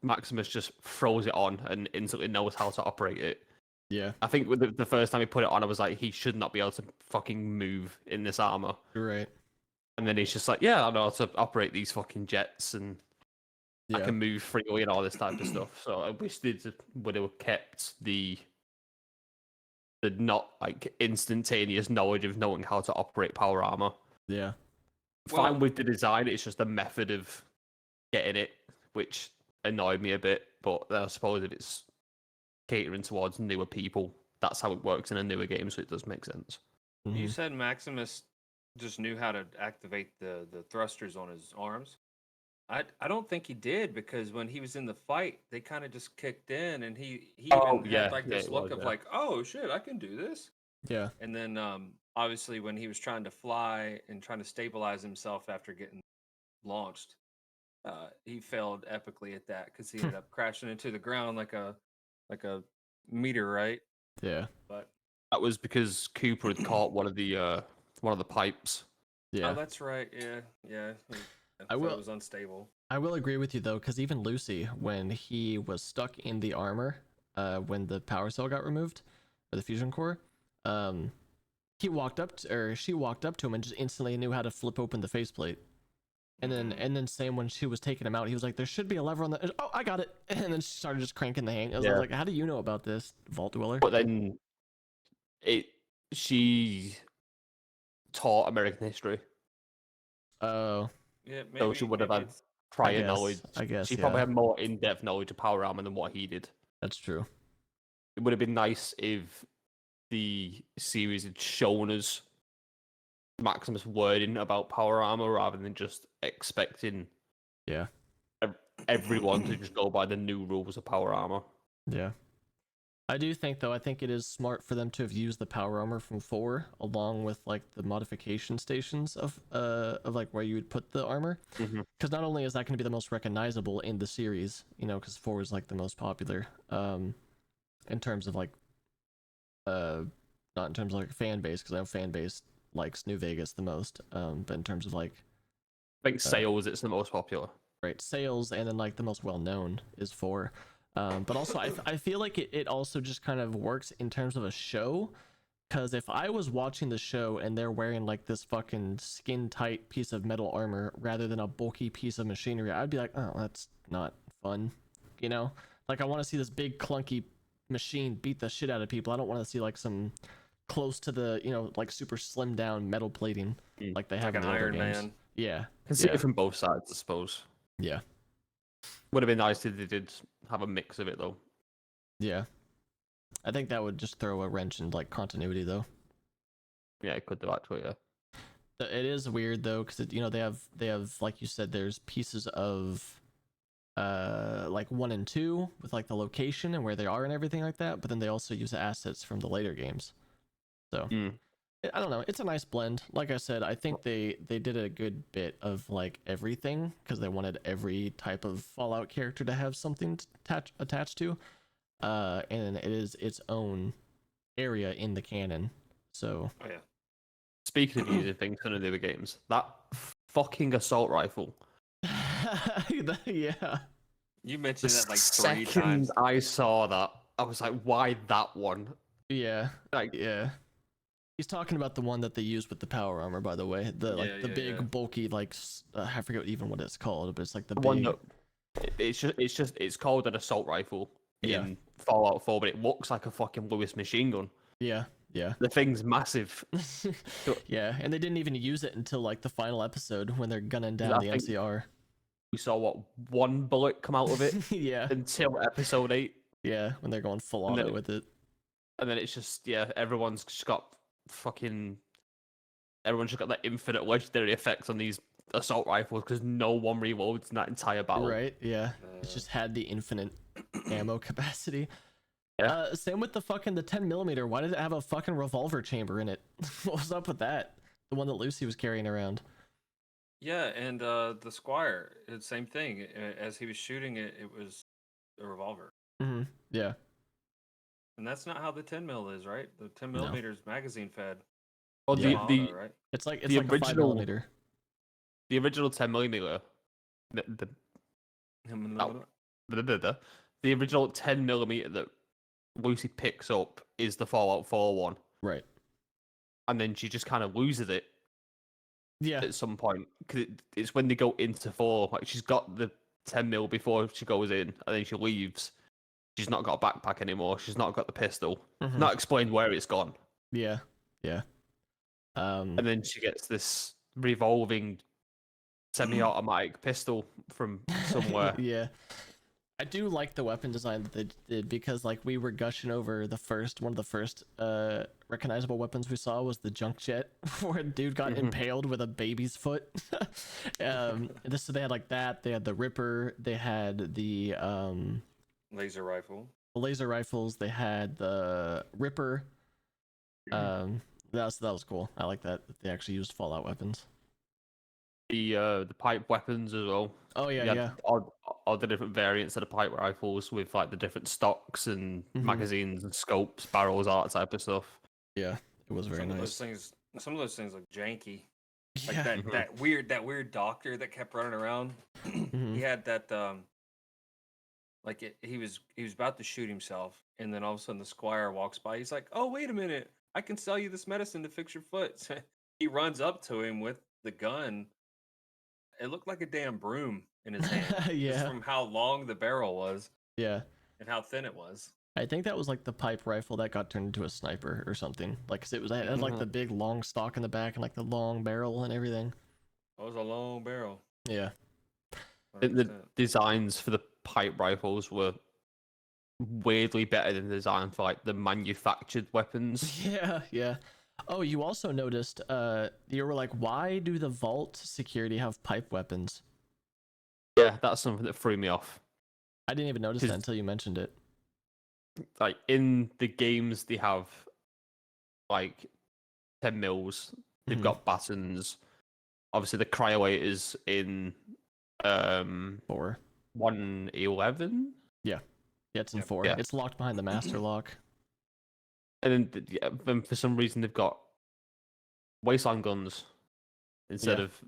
Maximus just throws it on and instantly knows how to operate it. Yeah, I think with the first time he put it on, I was like, he should not be able to fucking move in this armor. you're right. And then he's just like, yeah, I know how to operate these fucking jets and I Yeah, can move freely and all this type of stuff. So I wish they would have kept the not like instantaneous knowledge of knowing how to operate power armor. yeah, Fine Well- with the design, it's just the method of getting it, which annoyed me a bit. But I suppose if it's catering towards newer people, that's how it works in a newer game, so it does make sense. You mhm. said Maximus just knew how to activate the thrusters on his arms. I don't think he did, because when he was in the fight, they kind of just kicked in, and he Oh, even yeah, had like yeah, this it look was, of yeah. like, oh shit, I can do this. Yeah, And then obviously when he was trying to fly and trying to stabilize himself after getting launched, he failed epically at that because he ended up crashing into the ground like a meteorite. yeah, But That was because Cooper had caught one of the pipes. yeah. oh, that's right. Yeah, yeah. I thought will- It was unstable. I will agree with you though, because even Lucy, when he was stuck in the armor, when the power cell got removed, or the fusion core, she walked up to him and just instantly knew how to flip open the faceplate. And then same when she was taking him out, he was like, "There should be a lever on the." Oh, I got it. And then she started just cranking the hang. I was Yeah. like, "How do you know about this, Vault Dweller?" But then she taught American history, Oh, Yeah, maybe, so she would have maybe had it's- prior guess- knowledge. I guess, she probably yeah. had more in-depth knowledge of power armor than what he did. that's true. It would have been nice if the series had shown us Maximus wording about power armor rather than just expecting Yeah, everyone to just go by the new rules of power armor. yeah. I do think though, I think it is smart for them to have used the power armor from 4 along with like the modification stations of like where you would put the armor. Mhm. Because not only is that going to be the most recognizable in the series, you know, because 4 is like the most popular, in terms of like, not in terms of like fan base, because I know fan base likes New Vegas the most, but in terms of like, I think sales, it's the most popular. right, sales, and then like the most well known is 4. But also I feel like it also just kind of works in terms of a show, Because if I was watching the show and they're wearing like this fucking skin tight piece of metal armor rather than a bulky piece of machinery, I'd be like, oh, that's not fun. You know, like I want to see this big clunky machine beat the shit out of people. I don't want to see like some close to the, you know, like super slim down metal plating like they have Like in an the other Iron games. Man. Yeah. Can see Yeah. it from both sides, I suppose. Yeah. Would have been nice if they did have a mix of it though. Yeah. I think that would just throw a wrench in like continuity though. Yeah, it could do actually. Yeah. It is weird though, because you know they have like you said, there's pieces of like 1 and 2 with like the location and where they are and everything like that, but then they also use assets from the later games. So I don't know, it's a nice blend. Like I said, I think they did a good bit of like everything because they wanted every type of Fallout character to have something attached to, and it is its own area in the canon. So Oh yeah. Speaking of using things from the other games, that fucking assault rifle. yeah. You The mentioned that like 3 second times. I saw that, I was like, "Why that one?" Yeah. Like, Yeah. He's talking about the one that they used with the power armor, by the way. The like Yeah, the yeah, big yeah. bulky I forget even what it's called, but it's like the the big. one that it's called an assault rifle Yeah. in Fallout 4, but it looks like a fucking Lewis machine gun. Yeah. Yeah. The thing's massive. Yeah, and they didn't even use it until like the final episode when they're gunning down the think- MCR. We saw what one bullet come out of it Yeah. until episode 8, Yeah, when they're going full And auto then- with it. and then it's just everyone's just got everyone's just got that infinite legendary effects on these assault rifles because no one reloads in that entire battle. Right? Yeah. It's just had the infinite ammo capacity. Yeah. Same with the 10mm. Why did it have a fucking revolver chamber in it? What was up with that? The one that Lucy was carrying around. Yeah, and the Squire, it's same thing. As he was shooting it, it was a revolver. Mm-hmm. Yeah. And that's not how the 10 mil is, right? The 10 No. millimeters magazine fed. Well, Yeah. the right? It's like The a 5mm. the original 10mm, the the original 10mm that Lucy picks up is the Fallout 4 one, Right. and then she just kind of loses it Yeah. at some point because it's when they go into 4. Like she's got the 10mm before she goes in, and then she leaves. She's not got a backpack anymore. She's not got the pistol. Mhm. Not explained where it's gone. Yeah. Yeah. And then she gets this revolving semi-automatic pistol from somewhere. Yeah. I do like the weapon design that they did because like we were gushing over one of the first recognizable weapons we saw was the junk jet where a dude got impaled with a baby's foot. So they had like that, they had the Ripper, they had the Laser rifle. laser rifles, they had the Ripper. That was cool. I like that they actually used Fallout weapons. The pipe weapons as well. Oh yeah, You had yeah. all the different variants of the pipe rifles with like the different stocks and magazines and scopes, barrels, all that type of stuff. Yeah, it was very Some of nice. some of those things look janky. Like Yeah. that weird doctor that kept running around. Mhm. He had that he was about to shoot himself, and then all of a sudden the Squire walks by. He's like, "Oh, wait a minute! I can sell you this medicine to fix your foot." So he runs up to him with the gun. It looked like a damn broom in his hand, just Yeah. from how long the barrel was Yeah. and how thin it was. I think that was like the pipe rifle that got turned into a sniper or something. Like, 'cause it had like the big long stock in the back and like the long barrel and everything. It was a long barrel. Yeah. The 100%. designs for the pipe rifles were weirdly better than the design for like the manufactured weapons. Yeah. Yeah. Oh, you also noticed, you were like, why do the vault security have pipe weapons? Yeah, that's something that threw me off. I didn't even notice that 'Cause- until you mentioned it. Like in the games, they have like 10 mils. They've Mhm. got batons. Obviously, the cryolators in 4. 111, Yeah, it's in Yep. 4. Yeah. It's locked behind the master lock. and then for some reason they've got wasteland guns instead Yeah. of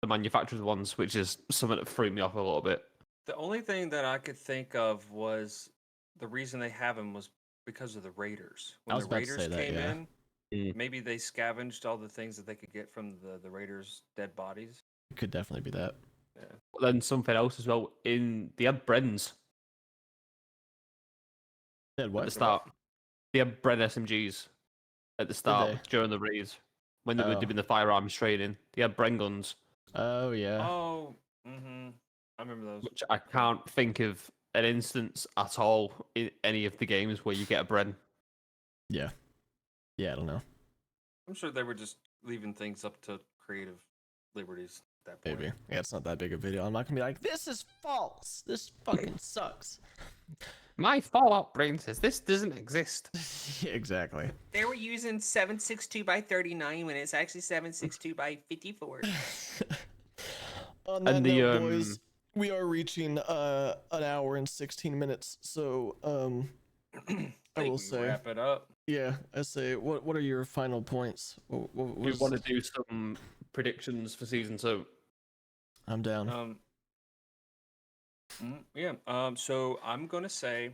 the manufactured ones, which is something that threw me off a little bit. The only thing that I could think of was the reason they have him was because of the Raiders. I When was the about to Raiders say that, came yeah. in, maybe they scavenged all the things that they could get from the Raiders' dead bodies. It could definitely be that. Yeah. But then something else as well. They had Brens Said at what? the start. They had Bren SMGs at the they? start during the raids when they were Oh. doing the firearms training. They had Bren guns, Oh yeah. Oh, mm-hmm. I remember those. which I can't think of an instance at all in any of the games where you get a Bren. Yeah. Yeah, I don't know. I'm sure they were just leaving things up to creative liberties at that point. Maybe. Yeah, it's not that big a video. I'm not gonna be like, this is false. This fucking sucks. My Fallout brain says this doesn't exist. Yeah, exactly. They were using 762 by 39 when it's actually 762 by 54. On that And the, note, boys, we are reaching an hour and 16 minutes. So I will say, wrap it up. yeah, I say, what are your final points? What We was- want to do some predictions for season 2. I'm down. Yeah. So I'm gonna say,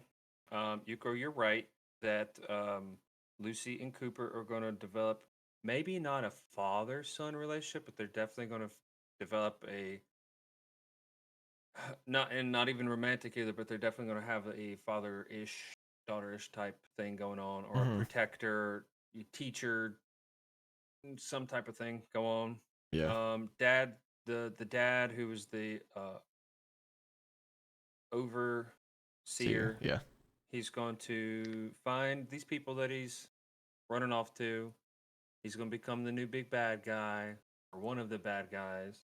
Yuko, you're right that Lucy and Cooper are gonna develop maybe not a father-son relationship, but they're definitely gonna develop a not even romantic either, but they're definitely gonna have a father-ish, daughter-ish type thing going on, or Mhm. a protector, teacher, some type of thing go on. Yeah. Dad, the dad who was the overseer, Yeah. he's going to find these people that he's running off to. He's going to become the new big bad guy, or one of the bad guys.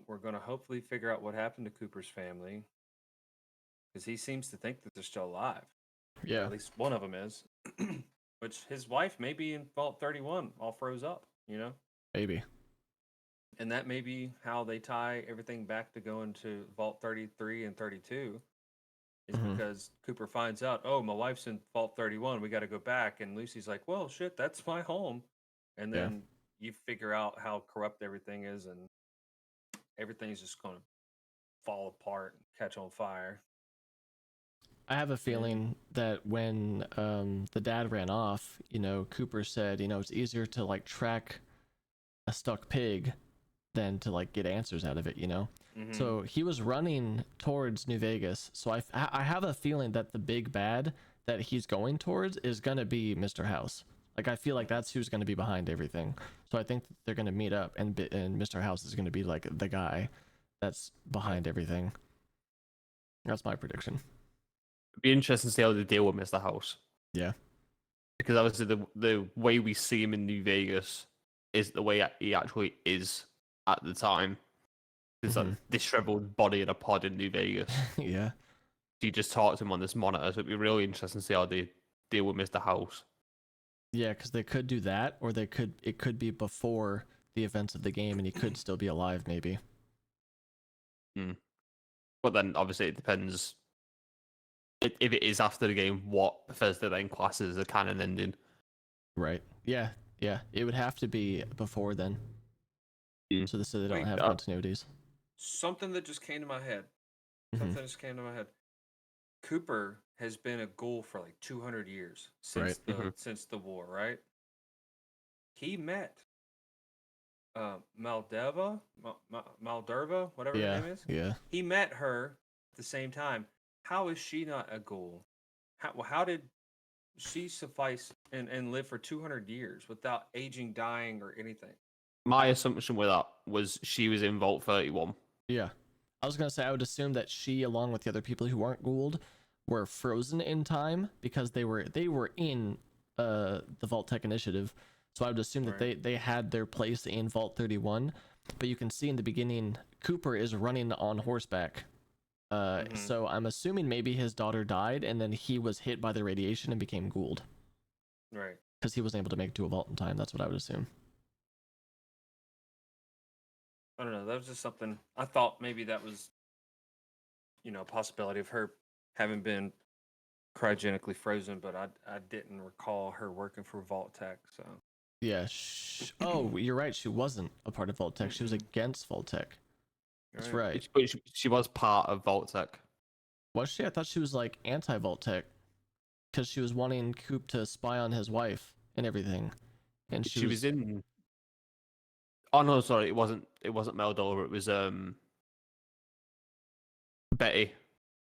We're going to hopefully figure out what happened to Cooper's family, because he seems to think that they're still alive. Yeah. At least one of them is. Which his wife may be in Vault 31, all froze up, you know? Maybe. And that may be how they tie everything back to going to Vault 33 and 32. Is Mhm. because Cooper finds out, oh, my wife's in Vault 31. We got to go back. And Lucy's like, well, shit, that's my home. And Yeah. then you figure out how corrupt everything is, and everything's just going to fall apart and catch on fire. I have a feeling that when the dad ran off, Cooper said, it's easier to like track a stuck pig than to like get answers out of it, Mhm. So he was running towards New Vegas. So I have a feeling that the big bad that he's going towards is going to be Mr. House. Like, I feel like that's who's going to be behind everything. So I think that they're going to meet up, and Mr. House is going to be like the guy that's behind everything. That's my prediction. It'd be interesting to see how they deal with Mr. House. Yeah. Because obviously the way we see him in New Vegas is the way he actually is at the time. It's like disheveled body in a pod in New Vegas. Yeah. You just talk to him on this monitor, so it'd be really interesting to see how they deal with Mr. House. Yeah, because they could do that, or it could be before the events of the game, and he could still be alive, maybe. But then obviously it depends. If it is after the game, what Bethesda then classes a canon ending. Right. Yeah. Yeah. It would have to be before then. So they don't Wait, have continuities. Something that just came to my head. Mhm. Something just came to my head. Cooper has been a ghoul for like 200 years since Right. since the war, right? He met Maldeva, Malderva, whatever her Yeah. name is. Yeah. He met her at the same time. How is she not a ghoul? How did she suffice and live for 200 years without aging, dying, or anything? My assumption with that was she was in Vault 31. Yeah. I was gonna say I would assume that she, along with the other people who aren't Gould, were frozen in time because they were in the Vault Tech Initiative. So I would assume that they had their place in Vault 31. But you can see in the beginning, Cooper is running on horseback. So I'm assuming maybe his daughter died, and then he was hit by the radiation and became Gould. Right. Because he wasn't able to make it to a vault in time. That's what I would assume. I don't know. That was just something I thought maybe that was, a possibility of her having been cryogenically frozen, but I didn't recall her working for Vault Tech. So Yeah. Oh, you're right. She wasn't a part of Vault Tech. She was against Vault Tech. That's right. But she was part of Vault Tech. Was she? I thought she was like anti Vault Tech because she was wanting Coop to spy on his wife. and everything. And She was in. Oh no, sorry, it wasn't Meldova. It was Betty,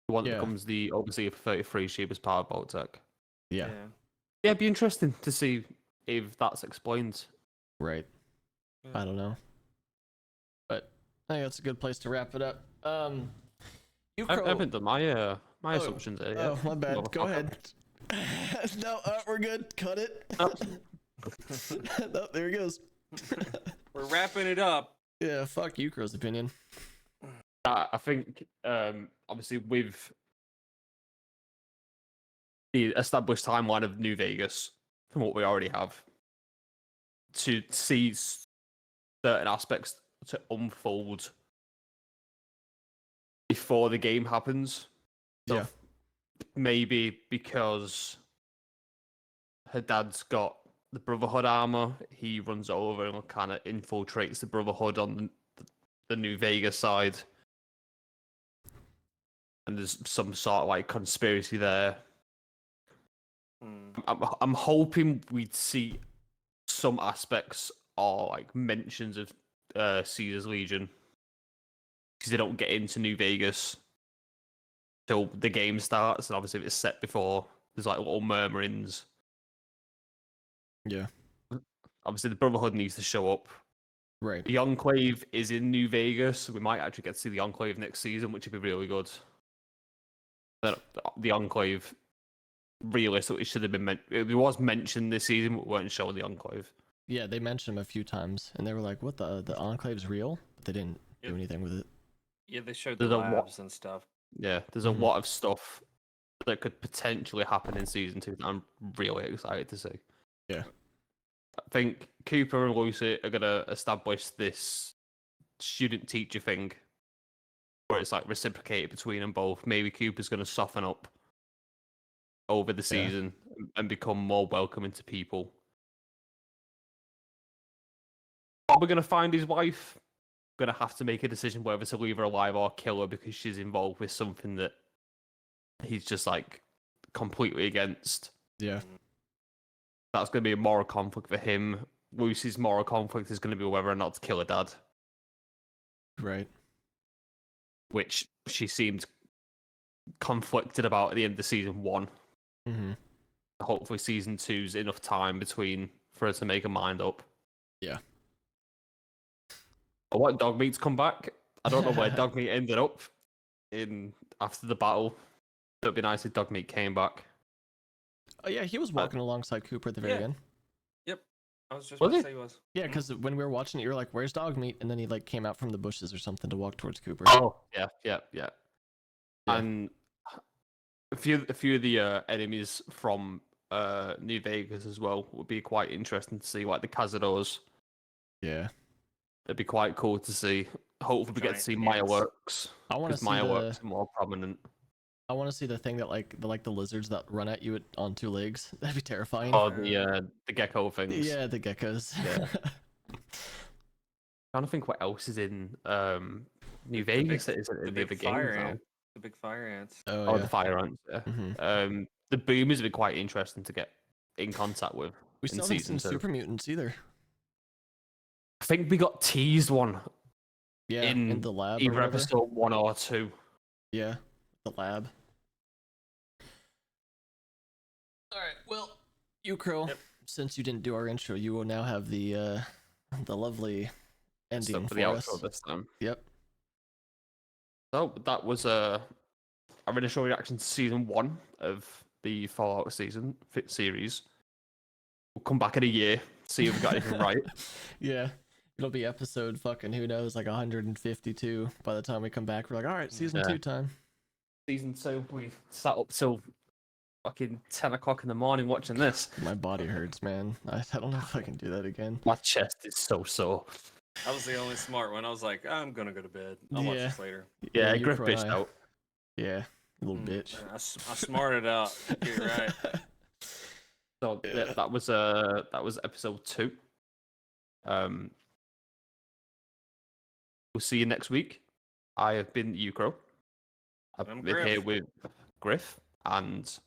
the one that Yeah. becomes the overseer for 33. She was part of Baltec. yeah, Yeah, it'd be interesting to see if that's explained. right. Yeah. I don't know, but I think that's a good place to wrap it up. You I haven't done my Oh, assumptions there yet. Oh, my bad. Go Motherfucker. ahead. No, we're good. Cut it. Oh. No, there he goes. We're wrapping it up. Yeah, fuck Yukro's opinion. I think obviously with the established timeline of New Vegas, from what we already have, to see certain aspects to unfold before the game happens. So Yeah. maybe because her dad's got the Brotherhood armor, he runs over and kind of infiltrates the Brotherhood on the New Vegas side. And there's some sort of like conspiracy there. I'm hoping we'd see some aspects or like mentions of Caesar's Legion, because they don't get into New Vegas till the game starts, and obviously if it's set before, there's like little murmurings. Yeah. Obviously the Brotherhood needs to show up. Right. The Enclave is in New Vegas, so we might actually get to see the Enclave next season, which would be really good. But the Enclave realistically should have been it was mentioned this season, but we weren't showing the Enclave. Yeah, they mentioned him a few times, and they were like, "What the Enclave's real?" But they didn't do Yep. anything with it. Yeah, they showed the There's a lot- labs and stuff. Yeah, there's Mhm. a lot of stuff that could potentially happen in season 2 that I'm really excited to see. Yeah. I think Cooper and Lucy are gonna establish this student-teacher thing, where it's like reciprocated between them both. Maybe Cooper's gonna soften up over the season and become more welcoming to people. Are we gonna find his wife? Gonna have to make a decision whether to leave her alive or kill her because she's involved with something that he's just like completely against. Yeah. That's going to be a moral conflict for him. Lucy's moral conflict is going to be whether or not to kill her dad, Right. which she seemed conflicted about at the end of season 1. Mm-hmm. Hopefully season 2's enough time between for her to make her mind up. Yeah. I want Dogmeat to come back. I don't know where Dogmeat ended up in after the battle. It'd be nice if Dogmeat came back. Oh yeah, he was walking alongside Cooper at the very Yeah. end. Yep. I was just Was about to he? say he was. Yeah, because when we were watching it, you were like, "Where's Dogmeat?" And then he like came out from the bushes or something to walk towards Cooper. Oh, yeah. Yeah. And a few of the enemies from New Vegas as well would be quite interesting to see, like the Cazadors. Yeah. It'd be quite cool to see. Hopefully, we get to Giant see ants. Fireworks. I want to Because see Fireworks the are more prominent. I want to see the thing that like the lizards that run at you on 2 legs. That'd be terrifying. Or the gecko things. Yeah, the geckos. Yeah. Trying to think what else is in New The Vegas big- that isn't The in the other big games fire now. ant. The big fire ants. Oh Oh, yeah. the fire ants. Yeah. Mhm. The boomers would be quite interesting to get in contact with. We in still haven't season seen 2. super mutants either. I think we got teased one Yeah, in in the lab. Or either whatever. episode 1 or 2. Yeah, the lab. All right. Well, Ukro, Yep. since you didn't do our intro, you will now have the lovely ending So for for the us. outro this time. Yep. So that was our initial reaction to season 1 of the Fallout series. We'll come back in a year, see if we got anything right. Yeah. It'll be episode fucking who knows, like 152 by the time we come back. We're like, all right, season Yeah. 2 time. Season 2, we sat up till fucking 10 o'clock in the morning watching this. My body hurts, man. I don't know if I can do that again. My chest is so sore. I was the only smart one. I was like, I'm gonna go to bed. I'll watch Yeah. this later. Yeah, you Griff cry. bitched out. Yeah, little Mm, bitch. I smarted out. Get it right. So Yeah. that was episode 2. We'll see you next week. I have been Ukro. I've I'm been here Griff. with Griff and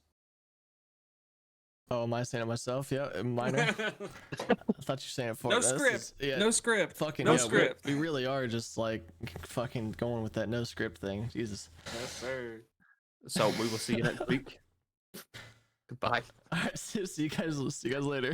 Oh, am I saying it myself? Yeah, Minor. I thought you were saying it for No us. This script. is- yeah, No script. fucking no yeah, script. We really are just like fucking going with that no script thing. Jesus. Yes, sir. So we will see you next week. Goodbye. All right, see you guys. See you guys later.